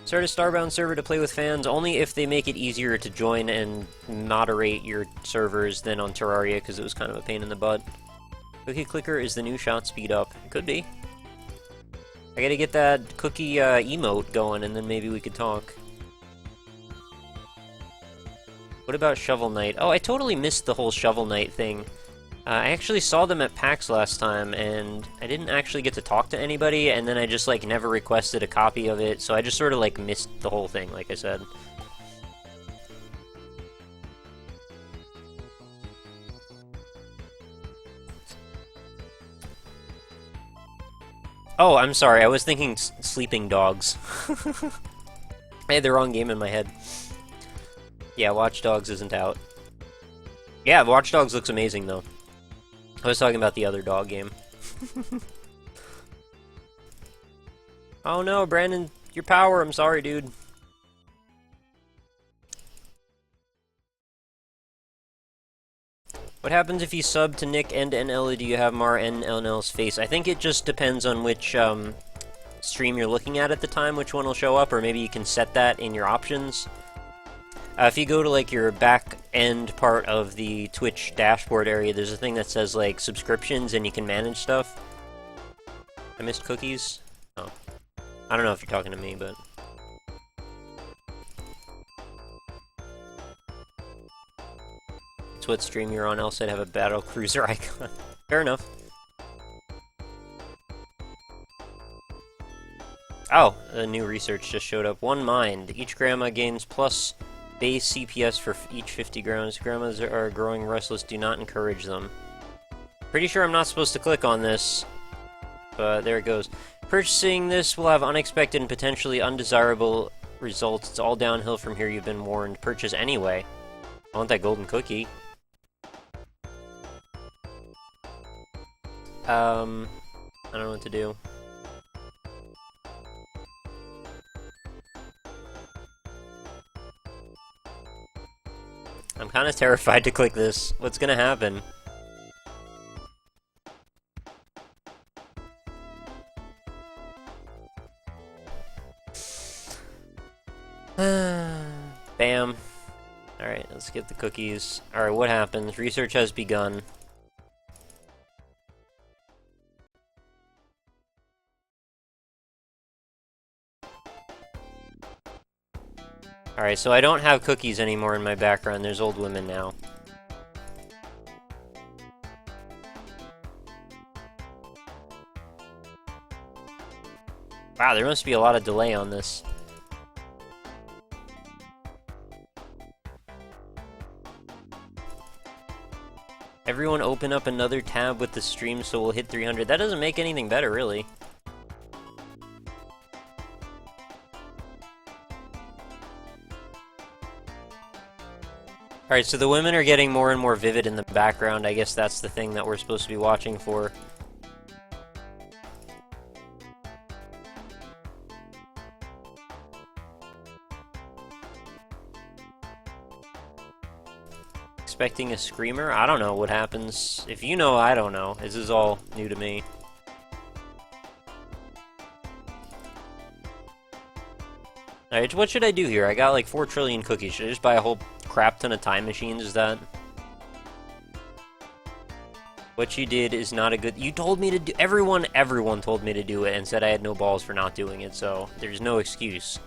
Start a Starbound server to play with fans, only if they make it easier to join and moderate your servers than on Terraria, because it was kind of a pain in the butt. Cookie Clicker is the new shot speed up. It could be. I gotta get that cookie emote going, and then maybe we could talk. What about Shovel Knight? Oh, I totally missed the whole Shovel Knight thing. I actually saw them at PAX last time, and I didn't actually get to talk to anybody, and then I just, like, never requested a copy of it, so I just sort of, like, missed the whole thing, like I said. Oh, I'm sorry, I was thinking Sleeping Dogs. I had the wrong game in my head. Yeah, Watch Dogs isn't out. Yeah, Watch Dogs looks amazing, though. I was talking about the other dog game. Oh no, Brandon, your power, I'm sorry, dude. What happens if you sub to Nick and NL? Do you have Mar and NL's face? I think it just depends on which stream you're looking at the time, which one will show up, or maybe you can set that in your options. If you go to, like, your back end part of the Twitch dashboard area, there's a thing that says, like, subscriptions, and you can manage stuff. I missed cookies? Oh. I don't know if you're talking to me, but... It's what stream you're on, else I'd have a battle cruiser icon. Fair enough. Oh, a new research just showed up. One mind. Each grandma gains plus base CPS for each 50 grams. Grandmas are growing restless. Do not encourage them. Pretty sure I'm not supposed to click on this, but there it goes. Purchasing this will have unexpected and potentially undesirable results. It's all downhill from here, you've been warned. Purchase anyway. I want that golden cookie. I don't know what to do. I'm kind of terrified to click this. What's gonna happen? Bam. Alright, let's get the cookies. Alright, what happens? Research has begun. Alright, so I don't have cookies anymore in my background. There's old women now. Wow, there must be a lot of delay on this. Everyone open up another tab with the stream so we'll hit 300. That doesn't make anything better, really. Alright, so the women are getting more and more vivid in the background. I guess that's the thing that we're supposed to be watching for. Expecting a screamer? I don't know what happens. If you know, I don't know. This is all new to me. Alright, what should I do here? I got like 4 trillion cookies. Should I just buy a whole crap ton of time machines? Is that... What you did is not a good... You told me to do... Everyone told me to do it and said I had no balls for not doing it, so there's no excuse.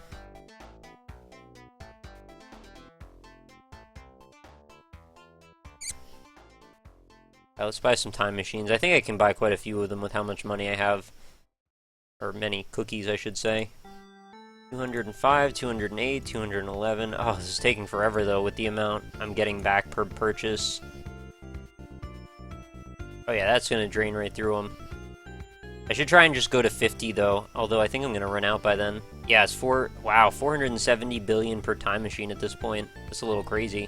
Let's buy some time machines. I think I can buy quite a few of them with how much money I have. Or many cookies, I should say. 205, 208, 211. Oh, this is taking forever, though, with the amount I'm getting back per purchase. Oh yeah, that's gonna drain right through them. I should try and just go to 50, though. Although I think I'm gonna run out by then. Yeah, it's wow, 470 billion per time machine at this point. That's a little crazy.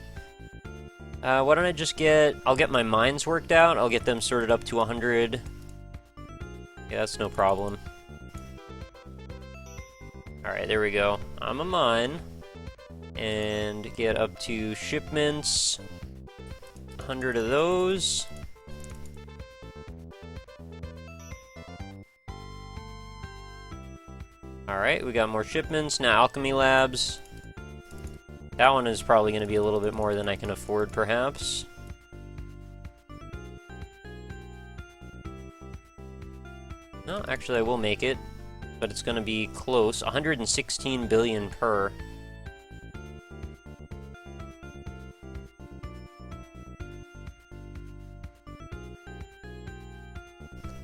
Why don't I just I'll get my mines worked out, I'll get them sorted up to 100. Yeah, that's no problem. Alright, there we go. I'm a mine. And get up to shipments. 100 of those. Alright, we got more shipments. Now, Alchemy Labs. That one is probably going to be a little bit more than I can afford, perhaps. No, actually I will make it. But it's going to be close. 116 billion per.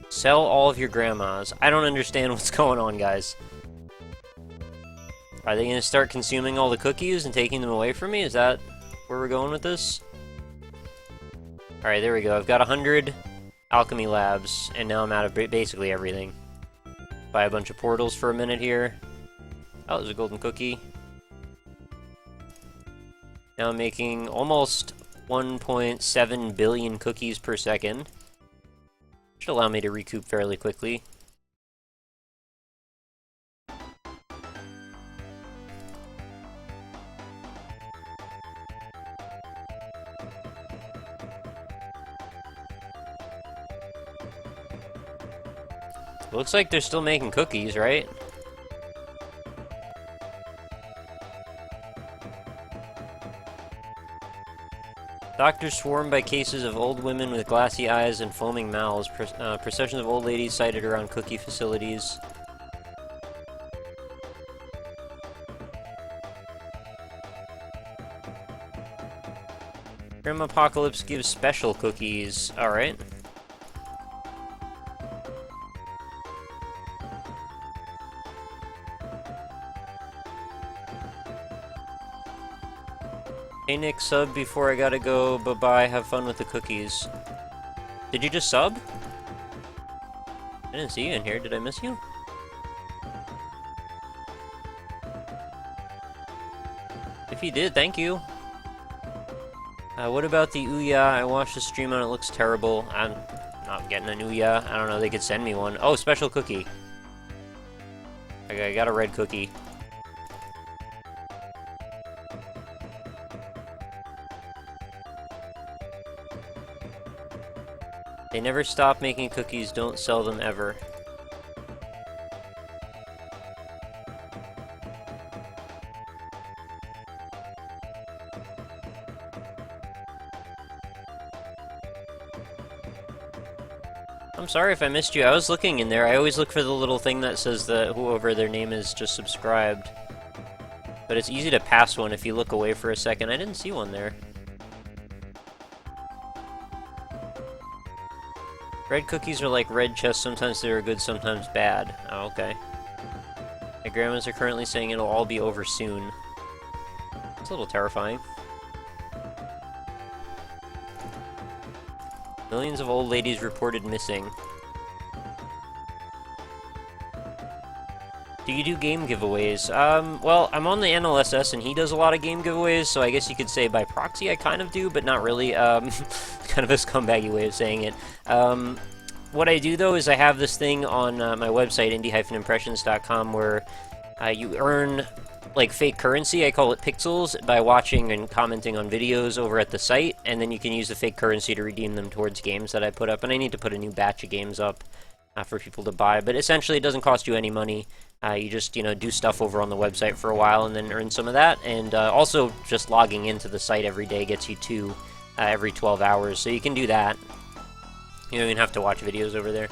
Sell all of your grandmas. I don't understand what's going on, guys. Are they going to start consuming all the cookies and taking them away from me? Is that where we're going with this? Alright, there we go. I've got 100 Alchemy Labs, and now I'm out of basically everything. Buy a bunch of portals for a minute here. Oh, there's a golden cookie. Now I'm making almost 1.7 billion cookies per second. Should allow me to recoup fairly quickly. Looks like they're still making cookies, right? Doctors swarmed by cases of old women with glassy eyes and foaming mouths. Processions of old ladies sighted around cookie facilities. Grim Apocalypse gives special cookies. Alright. Hey Nick, sub before I gotta go. Bye-bye, have fun with the cookies. Did you just sub? I didn't see you in here, did I miss you? If you did, thank you. What about the Ouya? I watched the stream on it, looks terrible. I'm not getting an Ouya. I don't know, they could send me one. Oh, special cookie. Okay, I got a red cookie. They never stop making cookies, don't sell them ever. I'm sorry if I missed you. I was looking in there. I always look for the little thing that says that whoever their name is just subscribed. But it's easy to pass one if you look away for a second. I didn't see one there. Red cookies are like red chests. Sometimes they're good, sometimes bad. Oh, okay. My grandmas are currently saying it'll all be over soon. It's a little terrifying. Millions of old ladies reported missing. Do you do game giveaways? Well, I'm on the NLSS and he does a lot of game giveaways, so I guess you could say by proxy I kind of do, but not really. Kind of a scumbaggy way of saying it. What I do, though, is I have this thing on my website, indie-impressions.com, where you earn, like, fake currency, I call it pixels, by watching and commenting on videos over at the site, and then you can use the fake currency to redeem them towards games that I put up, and I need to put a new batch of games up for people to buy, but essentially it doesn't cost you any money. You just, do stuff over on the website for a while and then earn some of that, and also just logging into the site every day gets you 2 every 12 hours, so you can do that. You don't even have to watch videos over there.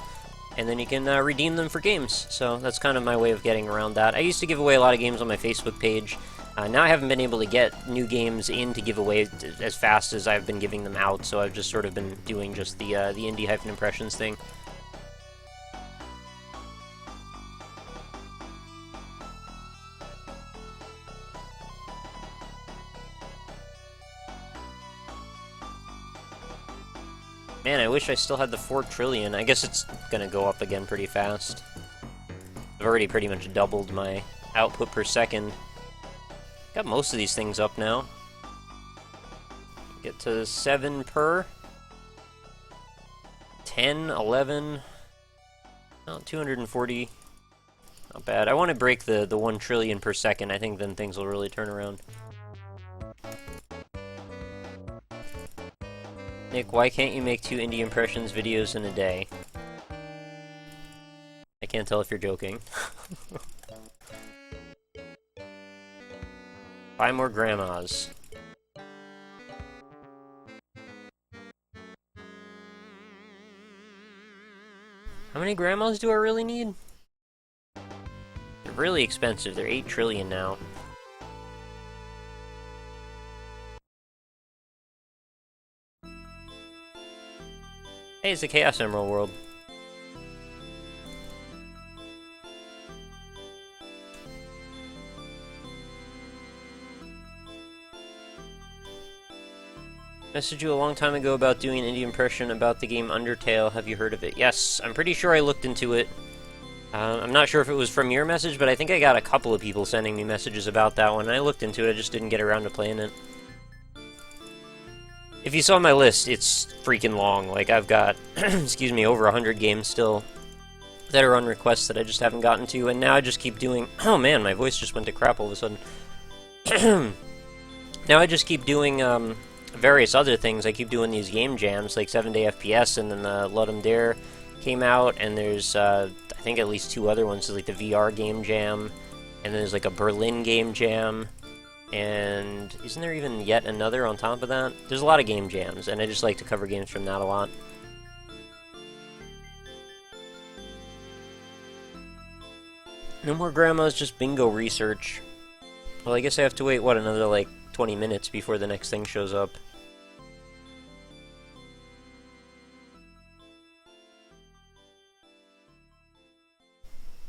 And then you can redeem them for games. So that's kind of my way of getting around that. I used to give away a lot of games on my Facebook page. Now I haven't been able to get new games in to give away as fast as I've been giving them out, so I've just sort of been doing just the indie-impressions thing. Man, I wish I still had the 4 trillion. I guess it's gonna go up again pretty fast. I've already pretty much doubled my output per second. Got most of these things up now. Get to 7 per. 10, 11. Oh, 240. Not bad. I want to break the 1 trillion per second. I think then things will really turn around. Nick, why can't you make 2 indie impressions videos in a day? I can't tell if you're joking. 5 more grandmas. How many grandmas do I really need? They're really expensive. They're 8 trillion now. Hey, it's the Chaos Emerald world. Messaged you a long time ago about doing an indie impression about the game Undertale. Have you heard of it? Yes, I'm pretty sure I looked into it. I'm not sure if it was from your message, but I think I got a couple of people sending me messages about that one. I looked into it, I just didn't get around to playing it. If you saw my list, it's freaking long. Like, I've got, excuse me, over 100 games still that are on requests that I just haven't gotten to, and now I just keep doing... Oh man, my voice just went to crap all of a sudden. Now I just keep doing various other things. I keep doing these game jams, like 7-Day FPS, and then the Let 'em Dare came out, and there's, I think, at least 2 other ones, like the VR game jam, and there's like a Berlin game jam. And isn't there even yet another on top of that? There's a lot of game jams, and I just like to cover games from that a lot. No more grandmas, just bingo research. Well, I guess I have to wait, what, another, like, 20 minutes before the next thing shows up.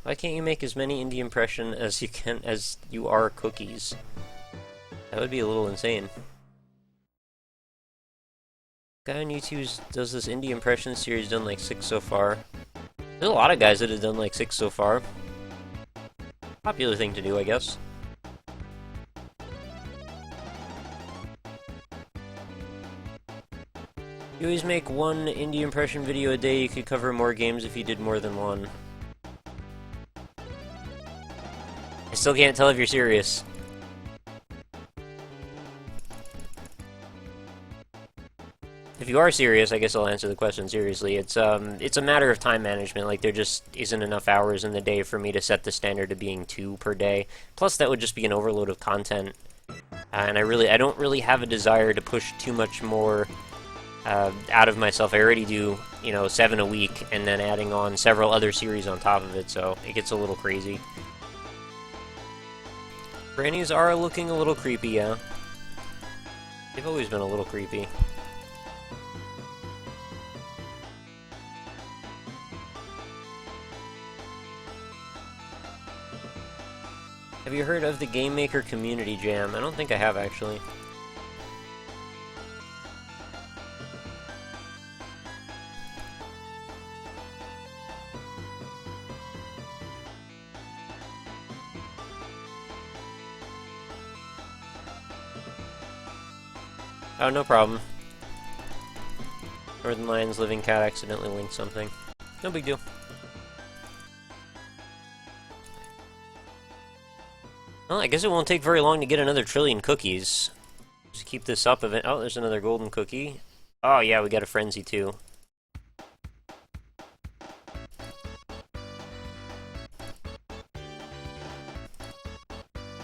Why can't you make as many indie impression as you are cookies? That would be a little insane. Guy on YouTube does this indie impression series, done like 6 so far. There's a lot of guys that have done like 6 so far. Popular thing to do, I guess. You always make 1 indie impression video a day. You could cover more games if you did more than 1. I still can't tell if you're serious. If you are serious, I guess I'll answer the question seriously. It's a matter of time management. Like, there just isn't enough hours in the day for me to set the standard to being 2 per day. Plus, that would just be an overload of content. And I don't really have a desire to push too much more out of myself. I already do, 7 a week, and then adding on several other series on top of it, so it gets a little crazy. Grannies are looking a little creepy, yeah. They've always been a little creepy. Have you heard of the Game Maker Community Jam? I don't think I have, actually. Oh, no problem. Northern Lions Living Cat accidentally linked something. No big deal. Well, I guess it won't take very long to get another trillion cookies. Just keep this up. Oh, there's another golden cookie. Oh, yeah, we got a frenzy, too.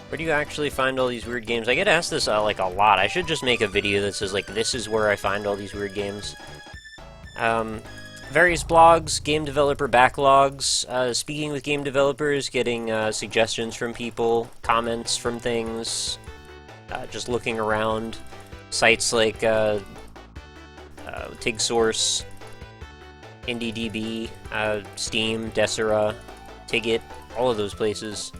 Where do you actually find all these weird games? I get asked this, like, a lot. I should just make a video that says, like, this is where I find all these weird games. Various blogs, game developer backlogs, speaking with game developers, getting suggestions from people, comments from things, just looking around. Sites like TigSource, IndieDB, Steam, Desera, Tigit, all of those places.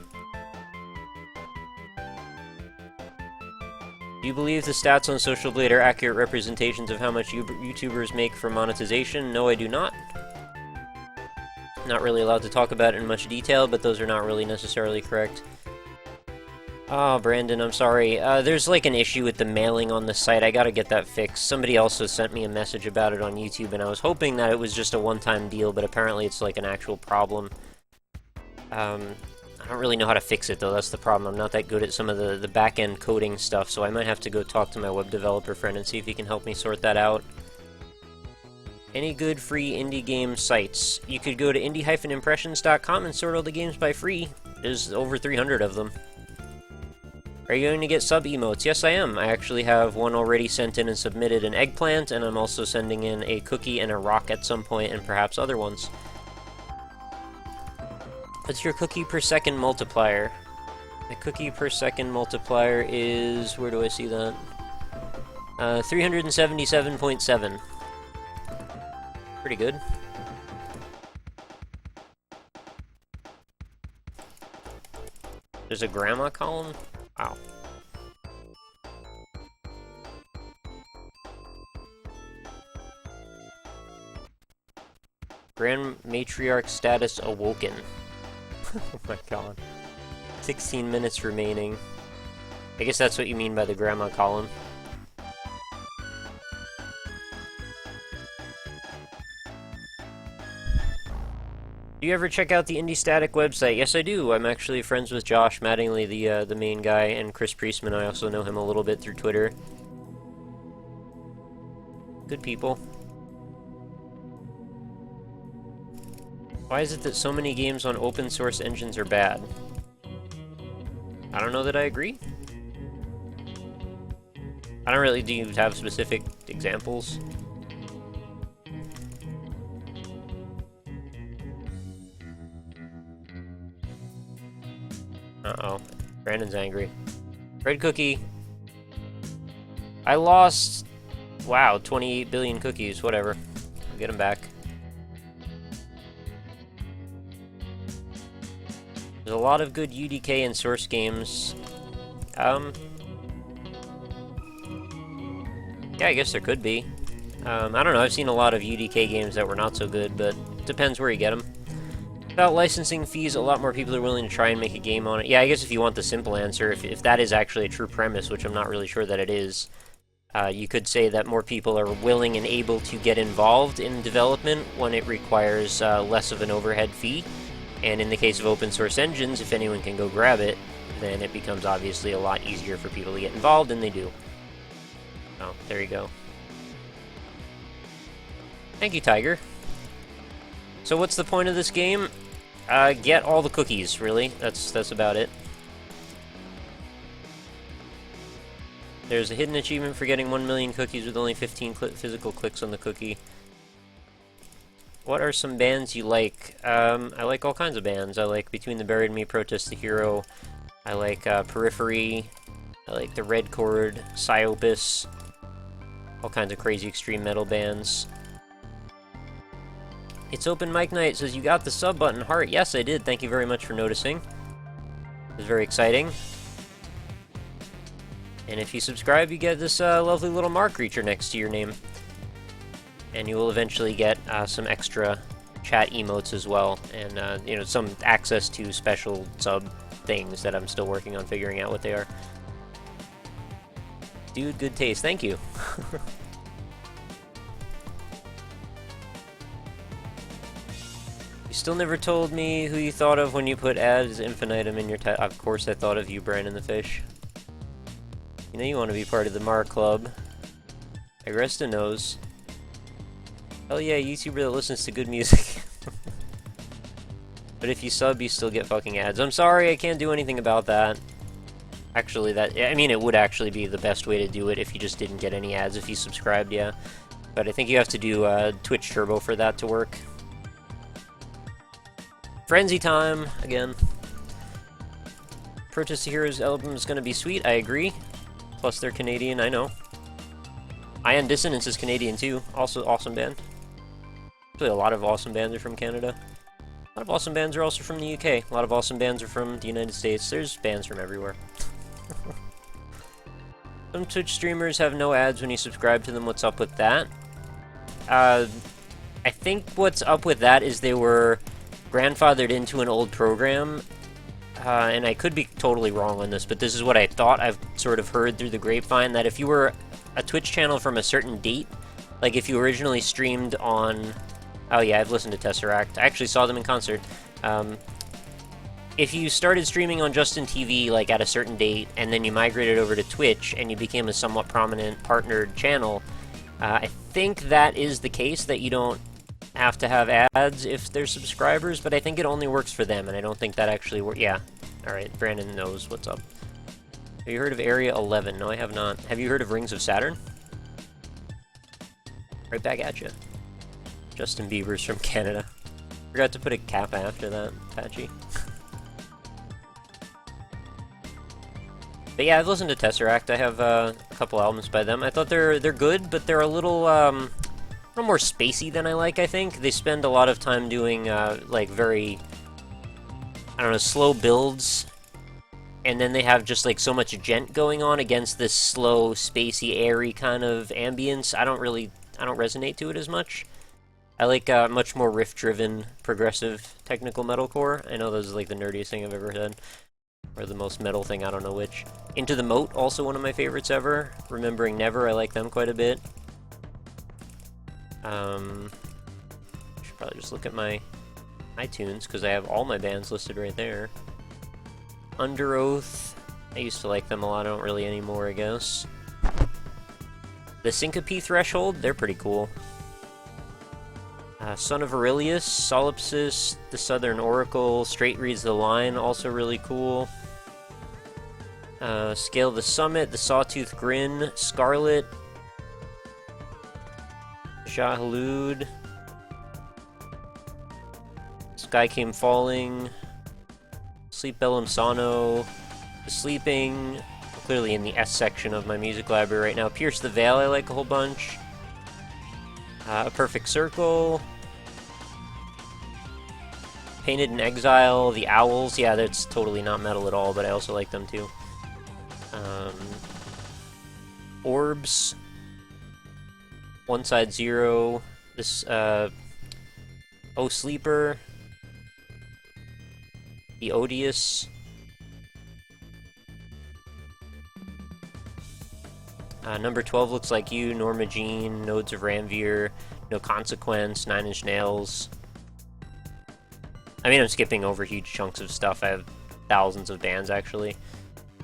Do you believe the stats on Social Blade are accurate representations of how much YouTubers make from monetization? No, I do not. Not really allowed to talk about it in much detail, but those are not really necessarily correct. Oh, Brandon, I'm sorry. There's like an issue with the mailing on the site. I gotta get that fixed. Somebody also sent me a message about it on YouTube, and I was hoping that it was just a one-time deal, but apparently it's like an actual problem. I don't really know how to fix it, though. That's the problem. I'm not that good at some of the back-end coding stuff, so I might have to go talk to my web developer friend and see if he can help me sort that out. Any good free indie game sites? You could go to indie-impressions.com and sort all the games by free. There's over 300 of them. Are you going to get sub-emotes? Yes, I am. I actually have one already sent in and submitted, an eggplant, and I'm also sending in a cookie and a rock at some point, and perhaps other ones. What's your cookie per second multiplier? The cookie per second multiplier is... where do I see that? 377.7. Pretty good. There's a grandma column? Wow. Grand Matriarch status awoken. Oh my god. 16 minutes remaining. I guess that's what you mean by the grandma column. Do you ever check out the Indie Static website? Yes, I do. I'm actually friends with Josh Mattingly, the main guy, and Chris Priestman. I also know him a little bit through Twitter. Good people. Why is it that so many games on open source engines are bad? I don't know that I agree. I don't really... do you have specific examples? Uh-oh. Brandon's angry. Red cookie. I lost... wow, 28 billion cookies. Whatever. I'll get them back. There's a lot of good UDK and source games. Yeah, I guess there could be. I don't know, I've seen a lot of UDK games that were not so good, but it depends where you get them. About licensing fees, a lot more people are willing to try and make a game on it. Yeah, I guess if you want the simple answer, if that is actually a true premise, which I'm not really sure that it is, you could say that more people are willing and able to get involved in development when it requires less of an overhead fee. And in the case of open source engines, if anyone can go grab it, then it becomes obviously a lot easier for people to get involved, and they do. Oh, there you go. Thank you, Tiger. So what's the point of this game? Get all the cookies, really. That's about it. There's a hidden achievement for getting 1 million cookies with only 15 physical clicks on the cookie. What are some bands you like? I like all kinds of bands. I like Between the Buried and Me, Protest the Hero. I like Periphery. I like The Red Chord, Psyopus. All kinds of crazy extreme metal bands. It's Open Mic Night. Says, you got the sub button, heart. Yes, I did. Thank you very much for noticing. It's very exciting. And if you subscribe, you get this lovely little mark creature next to your name. And you will eventually get some extra chat emotes as well, and you know, some access to special sub things that I'm still working on figuring out what they are. Dude, good taste. Thank you. You still never told me who you thought of when you put ads infinitum in your title. Of course I thought of you, Brandon the Fish. You know you want to be part of the Mar Club. Agresta knows. Hell yeah, YouTuber that listens to good music. But if you sub, you still get fucking ads. I'm sorry, I can't do anything about that. Actually, I mean, it would actually be the best way to do it if you just didn't get any ads if you subscribed, yeah. But I think you have to do Twitch Turbo for that to work. Frenzy time, again. Protest the Heroes album is gonna be sweet, I agree. Plus they're Canadian, I know. Ion Dissonance is Canadian too, also awesome band. Actually, a lot of awesome bands are from Canada. A lot of awesome bands are also from the UK. A lot of awesome bands are from the United States. There's bands from everywhere. Some Twitch streamers have no ads when you subscribe to them. What's up with that? I think what's up with that is they were grandfathered into an old program. And I could be totally wrong on this, but this is what I thought. I've sort of heard through the grapevine that if you were a Twitch channel from a certain date, like if you originally streamed on... Oh yeah, I've listened to Tesseract. I actually saw them in concert. If you started streaming on Justin TV like at a certain date, and then you migrated over to Twitch, and you became a somewhat prominent partnered channel, I think that is the case, that you don't have to have ads if they're subscribers, but I think it only works for them, and I don't think that actually works. Yeah. Alright, Brandon knows what's up. Have you heard of Area 11? No, I have not. Have you heard of Rings of Saturn? Right back at you. Justin Bieber's from Canada. Forgot to put a cap after that, Patchy. But yeah, I've listened to Tesseract. I have a couple albums by them. I thought they're good, but they're a little more spacey than I like, I think. They spend a lot of time doing, like, very, I don't know, slow builds. And then they have just, like, so much gent going on against this slow, spacey, airy kind of ambience. I don't resonate to it as much. I like much more riff-driven, progressive, technical metalcore. I know this is like the nerdiest thing I've ever said. Or the most metal thing, I don't know which. Into the Moat, also one of my favorites ever. Remembering Never, I like them quite a bit. Should probably just look at my iTunes, because I have all my bands listed right there. Under Oath, I used to like them a lot, I don't really anymore, I guess. The Syncope Threshold, they're pretty cool. Son of Aurelius, Solipsis, The Southern Oracle, Straight Reads the Line, also really cool. Scale the Summit, The Sawtooth Grin, Scarlet, Shah Halud, Sky Came Falling, Sleep Bellum Sano, The Sleeping, clearly in the S section of my music library right now. Pierce the Veil I like a whole bunch. A Perfect Circle, Painted in Exile, The Owls, yeah, that's totally not metal at all, but I also like them too. Orbs, One Side Zero, this, Oh Sleeper, The Odious, Number 12 Looks Like You, Norma Jean, Nodes of Ranvier, No Consequence, Nine Inch Nails. I mean, I'm skipping over huge chunks of stuff. I have thousands of bands, actually.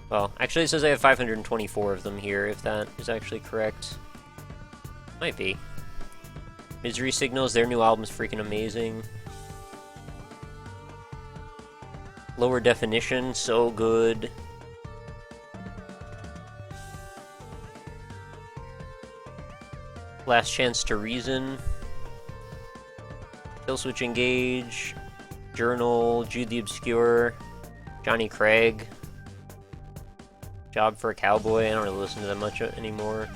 Well, actually it says I have 524 of them here, if that is actually correct. Might be. Misery Signals, their new album's freaking amazing. Lower Definition, so good. Last Chance to Reason, Killswitch Engage, Journal, Jude the Obscure, Johnny Craig, Job for a Cowboy, I don't really listen to them much anymore.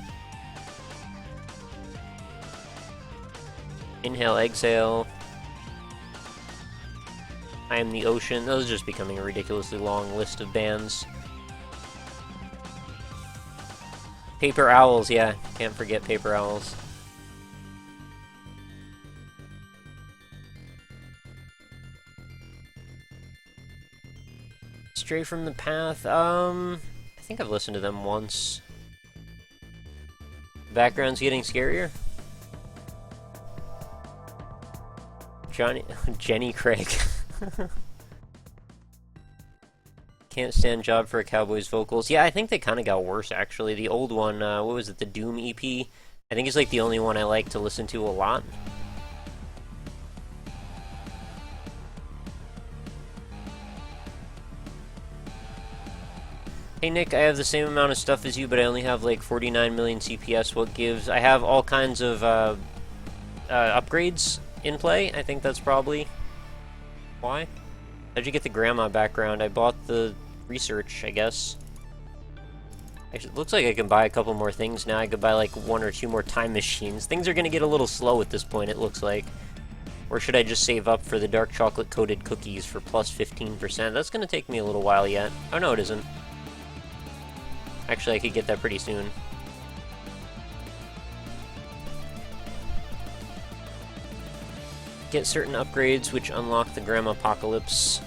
Inhale, Exhale, I Am the Ocean. Those are just becoming a ridiculously long list of bands. Paper Owls, yeah. Can't forget Paper Owls. Stray from the Path, I think I've listened to them once. Background's getting scarier. Jenny Craig. Can't stand Job for a Cowboy's vocals. Yeah, I think they kind of got worse, actually. The old one, what was it, the Doom EP? I think it's like the only one I like to listen to a lot. Hey Nick, I have the same amount of stuff as you, but I only have like 49 million CPS. What gives? I have all kinds of upgrades in play. I think that's probably why. How'd you get the grandma background? I bought the research, I guess. Actually, it looks like I can buy a couple more things now. I could buy like 1 or 2 more time machines. Things are gonna get a little slow at this point, it looks like. Or should I just save up for the dark chocolate coated cookies for plus 15%? That's gonna take me a little while yet. Oh no, it isn't. Actually, I could get that pretty soon. Get certain upgrades which unlock the Grandma Apocalypse.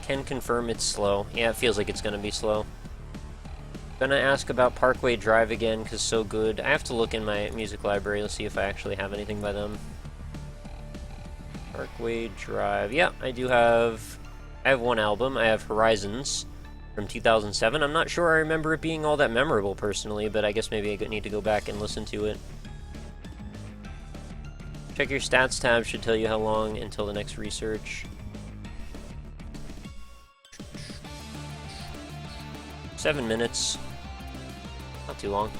Can confirm it's slow. Yeah, it feels like it's gonna be slow. Gonna ask about Parkway Drive again, because so good. I have to look in my music library to see if I actually have anything by them. Parkway Drive. Yeah, I do have... I have one album. I have Horizons from 2007. I'm not sure I remember it being all that memorable, personally, but I guess maybe I need to go back and listen to it. Check your stats tab, should tell you how long until the next research. 7 minutes. Not too long.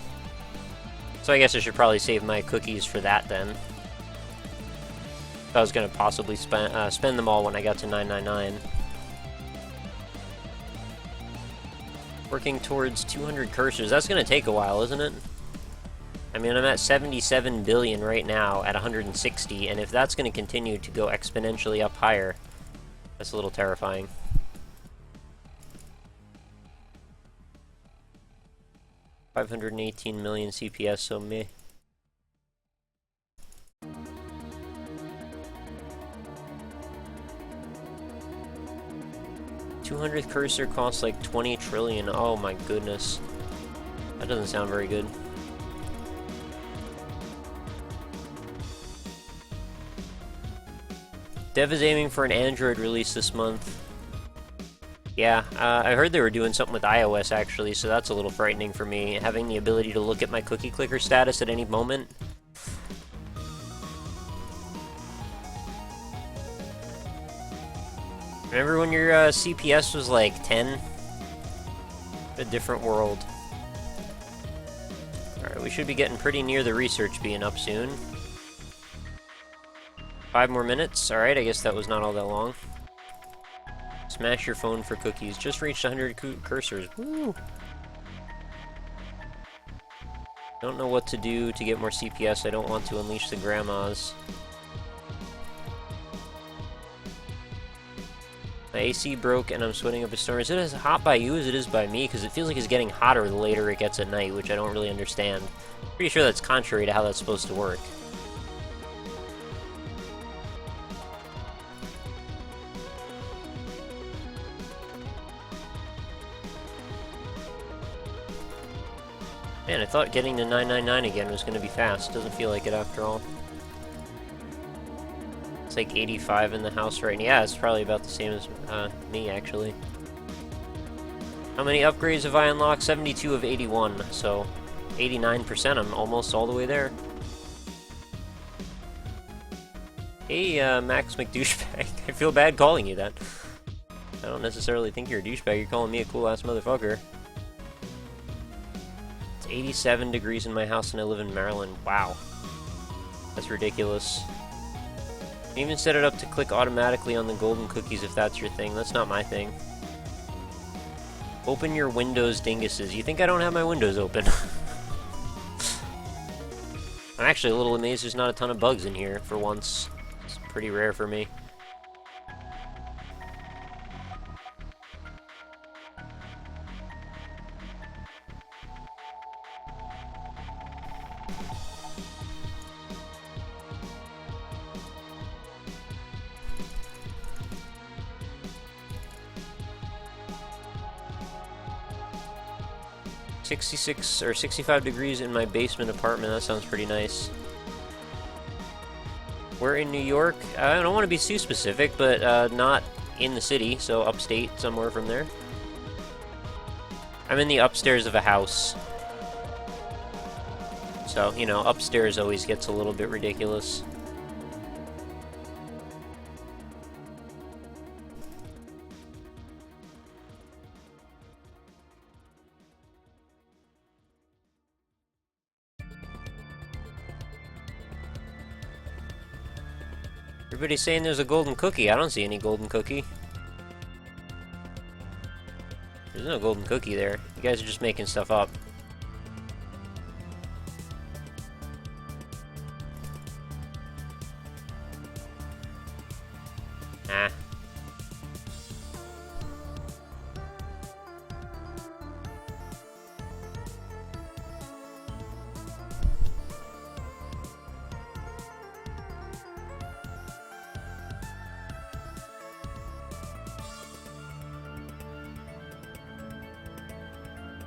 So I guess I should probably save my cookies for that then. I was going to possibly spend them all when I got to 999. Working towards 200 cursors. That's going to take a while, isn't it? I mean, I'm at 77 billion right now at 160, and if that's going to continue to go exponentially up higher, that's a little terrifying. $518 million CPS, so meh. 200th cursor costs like 20 trillion. Oh my goodness. That doesn't sound very good. Dev is aiming for an Android release this month. Yeah, I heard they were doing something with iOS actually, so that's a little frightening for me, having the ability to look at my cookie clicker status at any moment. Remember when your CPS was like 10? A different world. Alright, we should be getting pretty near the research being up soon. 5 more minutes. Alright, I guess that was not all that long. Smash your phone for cookies. Just reached 100 cursors. Woo! Don't know what to do to get more CPS. I don't want to unleash the grandmas. My AC broke and I'm sweating up a storm. Is it as hot by you as it is by me? Because it feels like it's getting hotter the later it gets at night, which I don't really understand. Pretty sure that's contrary to how that's supposed to work. Man, I thought getting to 999 again was going to be fast. Doesn't feel like it after all. It's like 85 in the house right now. Yeah, it's probably about the same as me, actually. How many upgrades have I unlocked? 72 of 81, so 89%. I'm almost all the way there. Hey, Max McDouchebag. I feel bad calling you that. I don't necessarily think you're a douchebag. You're calling me a cool-ass motherfucker. 87 degrees in my house and I live in Maryland. Wow. That's ridiculous. You even set it up to click automatically on the golden cookies if that's your thing. That's not my thing. Open your windows, dinguses. You think I don't have my windows open? I'm actually a little amazed there's not a ton of bugs in here for once. It's pretty rare for me. $66 or 65 degrees in my basement apartment. That sounds pretty nice. We're in New York. I don't want to be too specific, but not in the city, so upstate, somewhere from there. I'm in the upstairs of a house. So, you know, upstairs always gets a little bit ridiculous. Everybody's saying there's a golden cookie. I don't see any golden cookie. There's no golden cookie there. You guys are just making stuff up. Ah.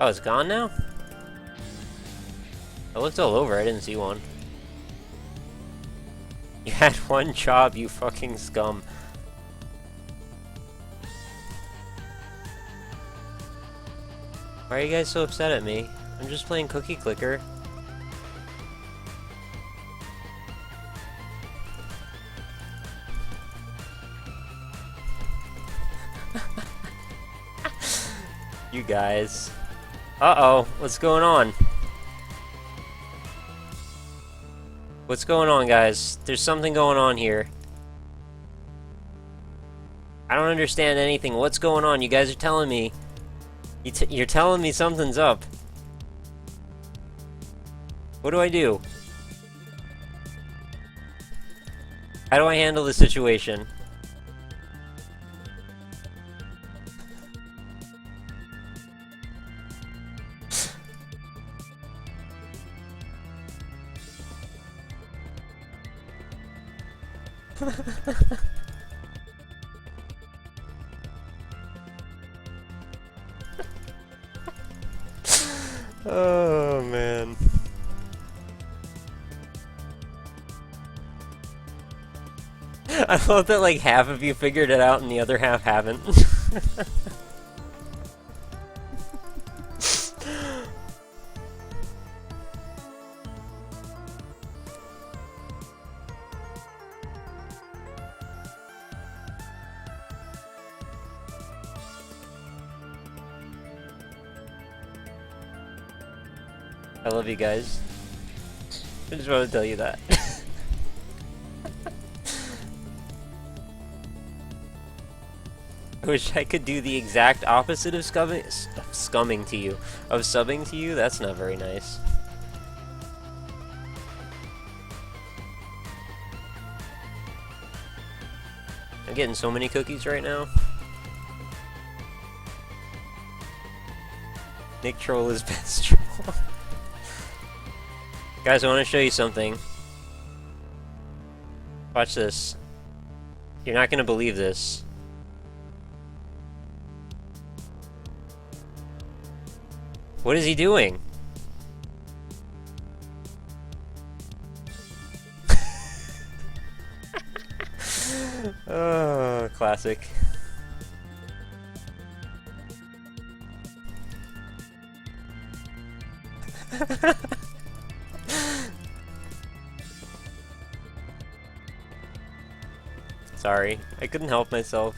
Oh, it's gone now? I looked all over, I didn't see one. You had one job, you fucking scum. Why are you guys so upset at me? I'm just playing Cookie Clicker. You guys. Uh-oh, what's going on? What's going on, guys? There's something going on here. I don't understand anything. What's going on? You guys are telling me. You're telling me something's up. What do I do? How do I handle the situation? Oh, man. I love that like half of you figured it out and the other half haven't. I love you guys. I just want to tell you that. I wish I could do the exact opposite of scumming to you. Of subbing to you? That's not very nice. I'm getting so many cookies right now. Nick Troll is best troll. Guys, I want to show you something. Watch this. You're not going to believe this. What is he doing? Oh, classic. Sorry, I couldn't help myself.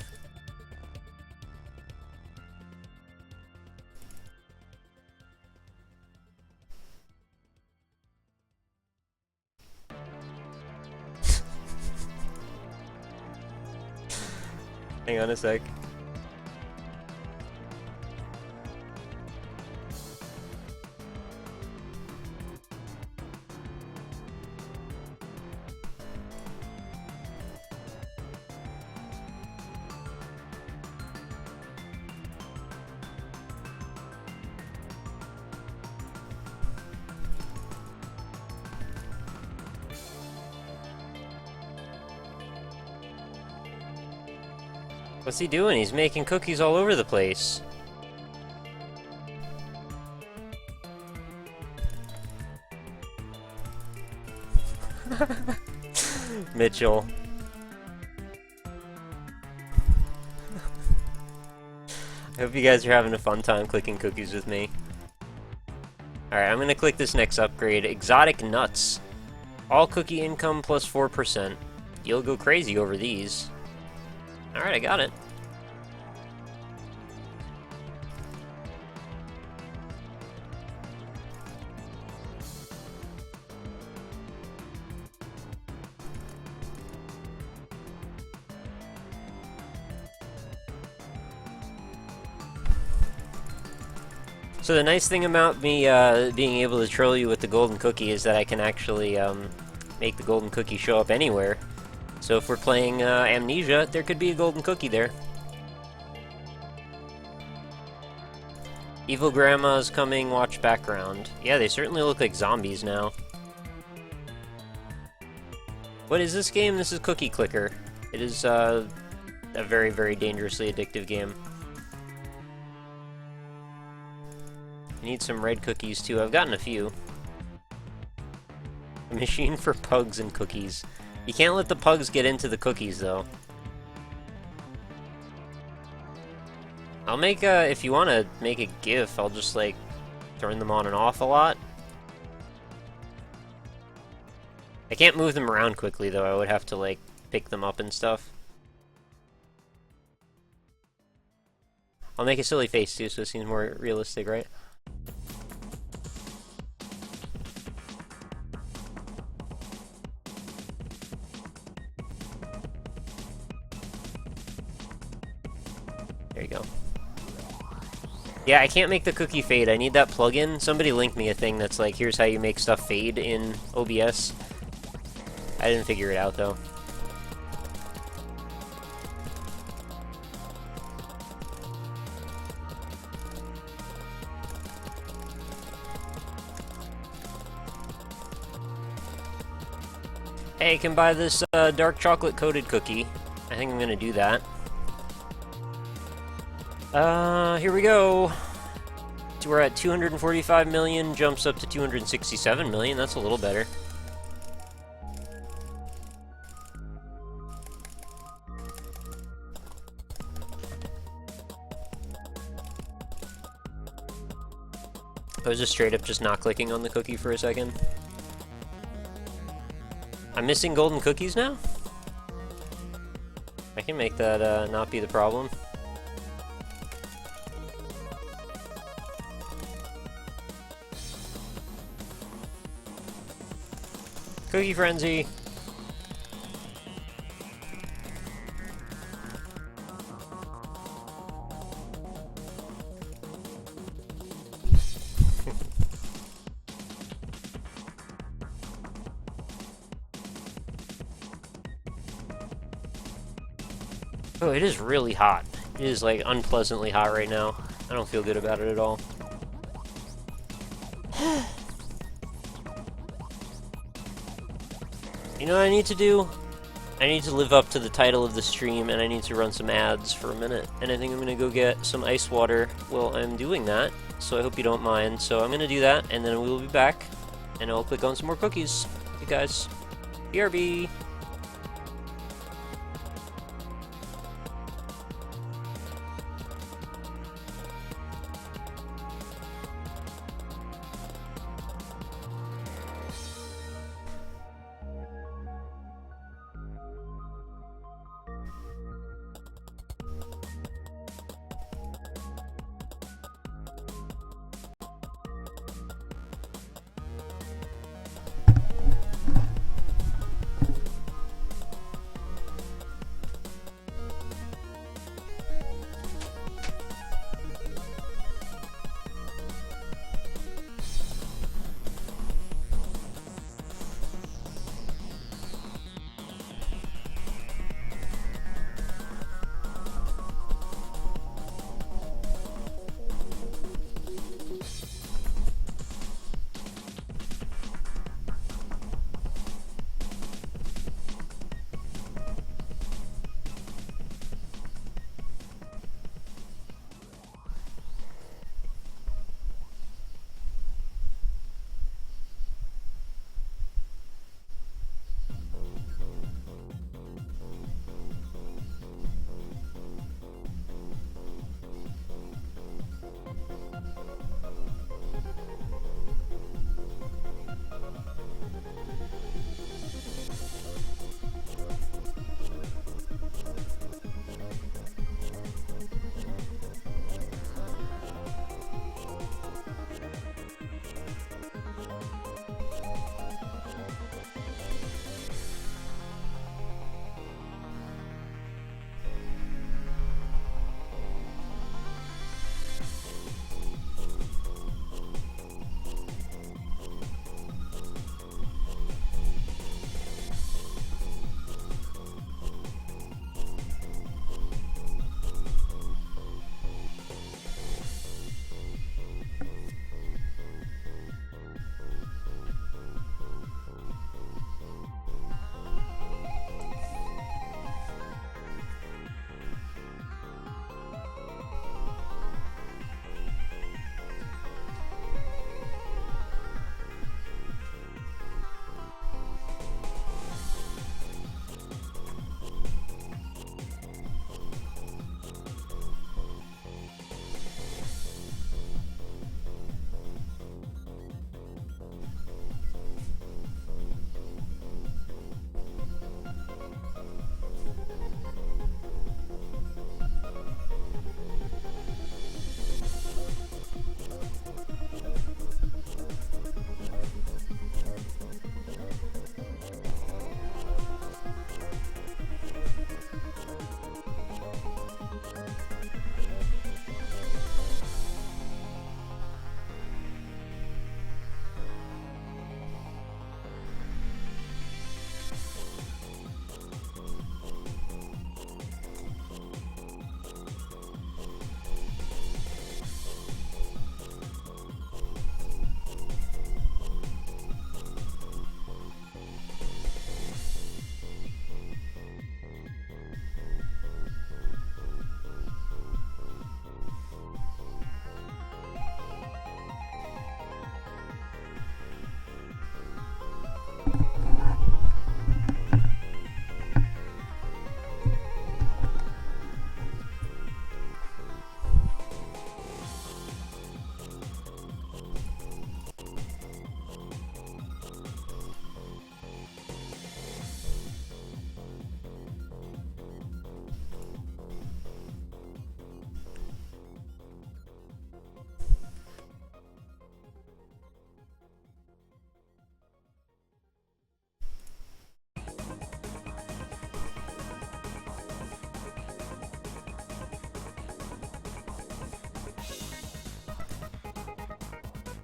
Hang on a sec. What's he doing? He's making cookies all over the place. Mitchell. I hope you guys are having a fun time clicking cookies with me. Alright, I'm gonna click this next upgrade. Exotic nuts. All cookie income plus 4%. You'll go crazy over these. Alright, I got it. So the nice thing about me being able to troll you with the golden cookie is that I can actually make the golden cookie show up anywhere. So if we're playing Amnesia, there could be a golden cookie there. Evil Grandma's coming, watch background. Yeah, they certainly look like zombies now. What is this game? This is Cookie Clicker. It is a very, very dangerously addictive game. I need some red cookies too. I've gotten a few. A machine for pugs and cookies. You can't let the pugs get into the cookies though. I'll make a, if you want to make a GIF, I'll just like turn them on and off a lot. I can't move them around quickly though. I would have to like pick them up and stuff. I'll make a silly face too, so it seems more realistic, right? There you go. Yeah, I can't make the cookie fade. I need that plugin. Somebody linked me a thing that's like, here's how you make stuff fade in OBS. I didn't figure it out though. Hey, I can buy this dark chocolate coated cookie. I think I'm gonna do that. Here we go. So we're at 245 million, jumps up to 267 million. That's a little better. I was just straight up just not clicking on the cookie for a second. I'm missing golden cookies now? I can make that not be the problem. Cookie frenzy! Oh, it is really hot. It is like unpleasantly hot right now. I don't feel good about it at all. You know what I need to do? I need to live up to the title of the stream, and I need to run some ads for a minute. And I think I'm gonna go get some ice water while I'm doing that, so I hope you don't mind. So I'm gonna do that, and then we will be back, and I'll click on some more cookies. You guys. BRB!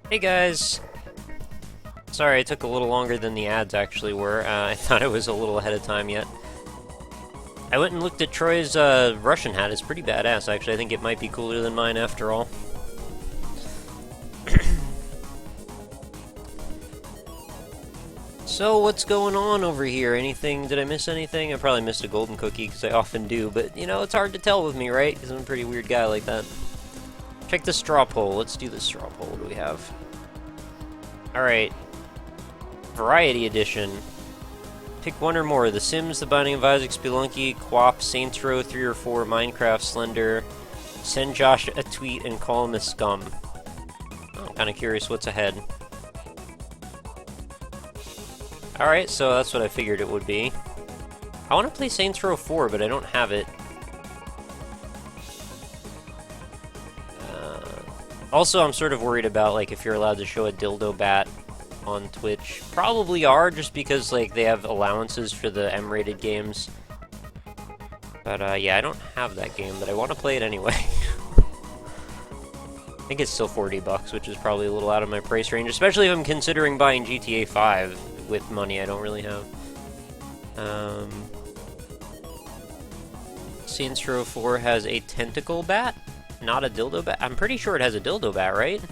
Hey guys! Sorry, it took a little longer than the ads actually were. I thought it was a little ahead of time yet. I went and looked at Troy's Russian hat. It's pretty badass, actually. I think it might be cooler than mine after all. So, what's going on over here? Anything? Did I miss anything? I probably missed a golden cookie, because I often do, but, you know, it's hard to tell with me, right? Because I'm a pretty weird guy like that. Check the straw poll. Let's do the straw poll. What do we have? Alright. Variety Edition. Pick one or more. The Sims, The Binding of Isaac, Spelunky, Quap, Saints Row 3 or 4, Minecraft, Slender. Send Josh a tweet and call him a scum. I'm kind of curious what's ahead. Alright, so that's what I figured it would be. I want to play Saints Row 4, but I don't have it. Also, I'm sort of worried about, like, if you're allowed to show a dildo bat on Twitch. Probably are, just because, like, they have allowances for the M-rated games. But, yeah, I don't have that game, but I want to play it anyway. I think it's still $40, which is probably a little out of my price range, especially if I'm considering buying GTA 5 with money I don't really have. Saints Row 4 has a tentacle bat, not a dildo bat. I'm pretty sure it has a dildo bat, right?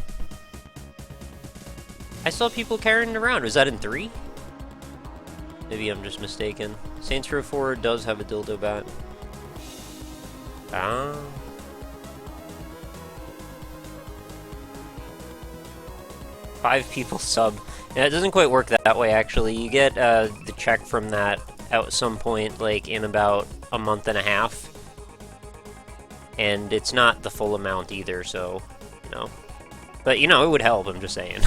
I saw people carrying it around. Was that in 3? Maybe I'm just mistaken. Saints Row 4 does have a dildo bat. Ah. Five people sub. Yeah, it doesn't quite work that way, actually. You get the check from that at some point, like, in about a month and a half. And it's not the full amount either, so, you know. But, you know, it would help, I'm just saying.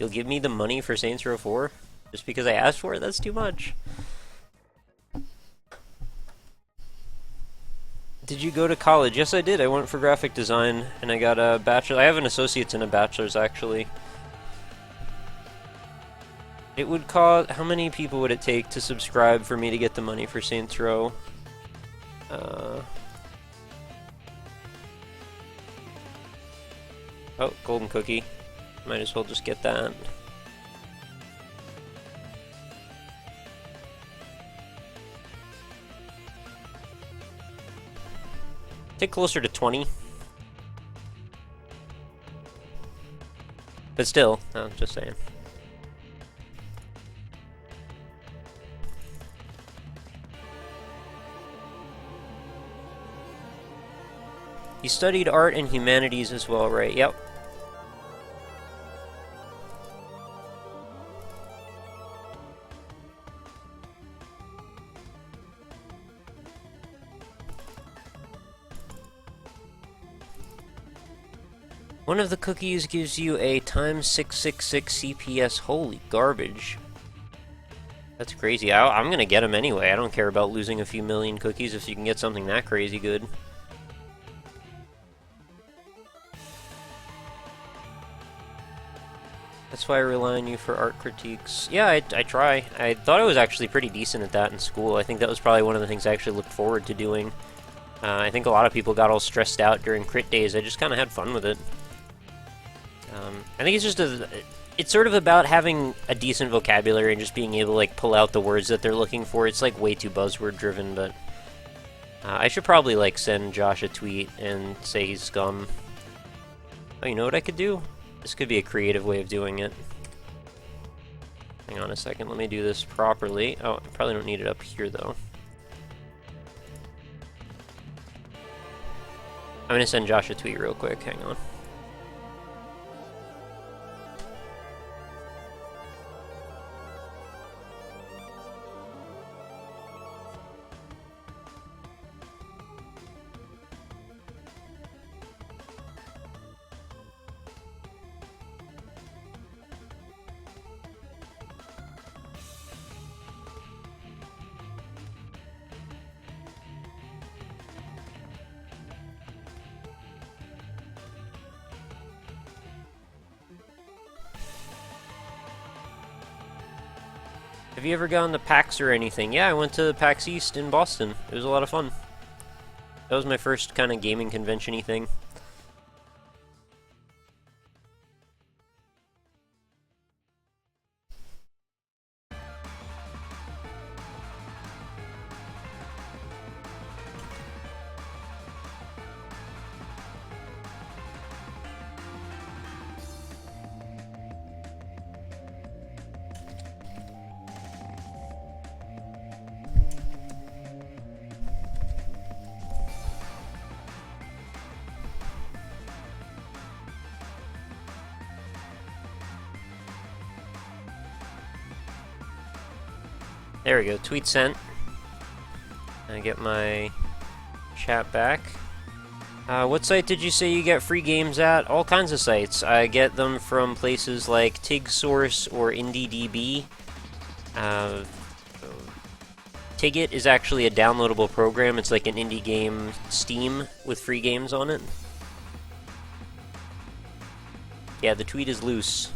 You'll give me the money for Saints Row 4? Just because I asked for it? That's too much. Did you go to college? Yes, I did. I went for graphic design, and I got a bachelor. I have an associate's and a bachelor's, actually. It would cost... How many people would it take to subscribe for me to get the money for Saints Row? Oh, golden cookie. Might as well just get that. Take closer to 20. But still, I'm just saying. You studied art and humanities as well, right? Yep. One of the cookies gives you a times 666 CPS. Holy garbage. That's crazy. I'm gonna get them anyway. I don't care about losing a few million cookies if you can get something that crazy good. That's why I rely on you for art critiques. Yeah, I try. I thought I was actually pretty decent at that in school. I think that was probably one of the things I actually looked forward to doing. I think a lot of people got all stressed out during crit days. I just kind of had fun with it. I think it's just it's sort of about having a decent vocabulary and just being able to, like, pull out the words that they're looking for. It's, like, way too buzzword driven, but I should probably, like, send Josh a tweet and say he's scum. Oh, you know what I could do? This could be a creative way of doing it. Hang on a second, let me do this properly. Oh, I probably don't need it up here, though. I'm gonna send Josh a tweet real quick, hang on. Have you ever gone to PAX or anything? Yeah, I went to PAX East in Boston. It was a lot of fun. That was my first kind of gaming convention-y thing. There we go, tweet sent. I get my chat back. What site did you say you get free games at? All kinds of sites. I get them from places like TigSource or IndieDB. Tigit is actually a downloadable program. It's like an indie game Steam with free games on it. Yeah, the tweet is loose.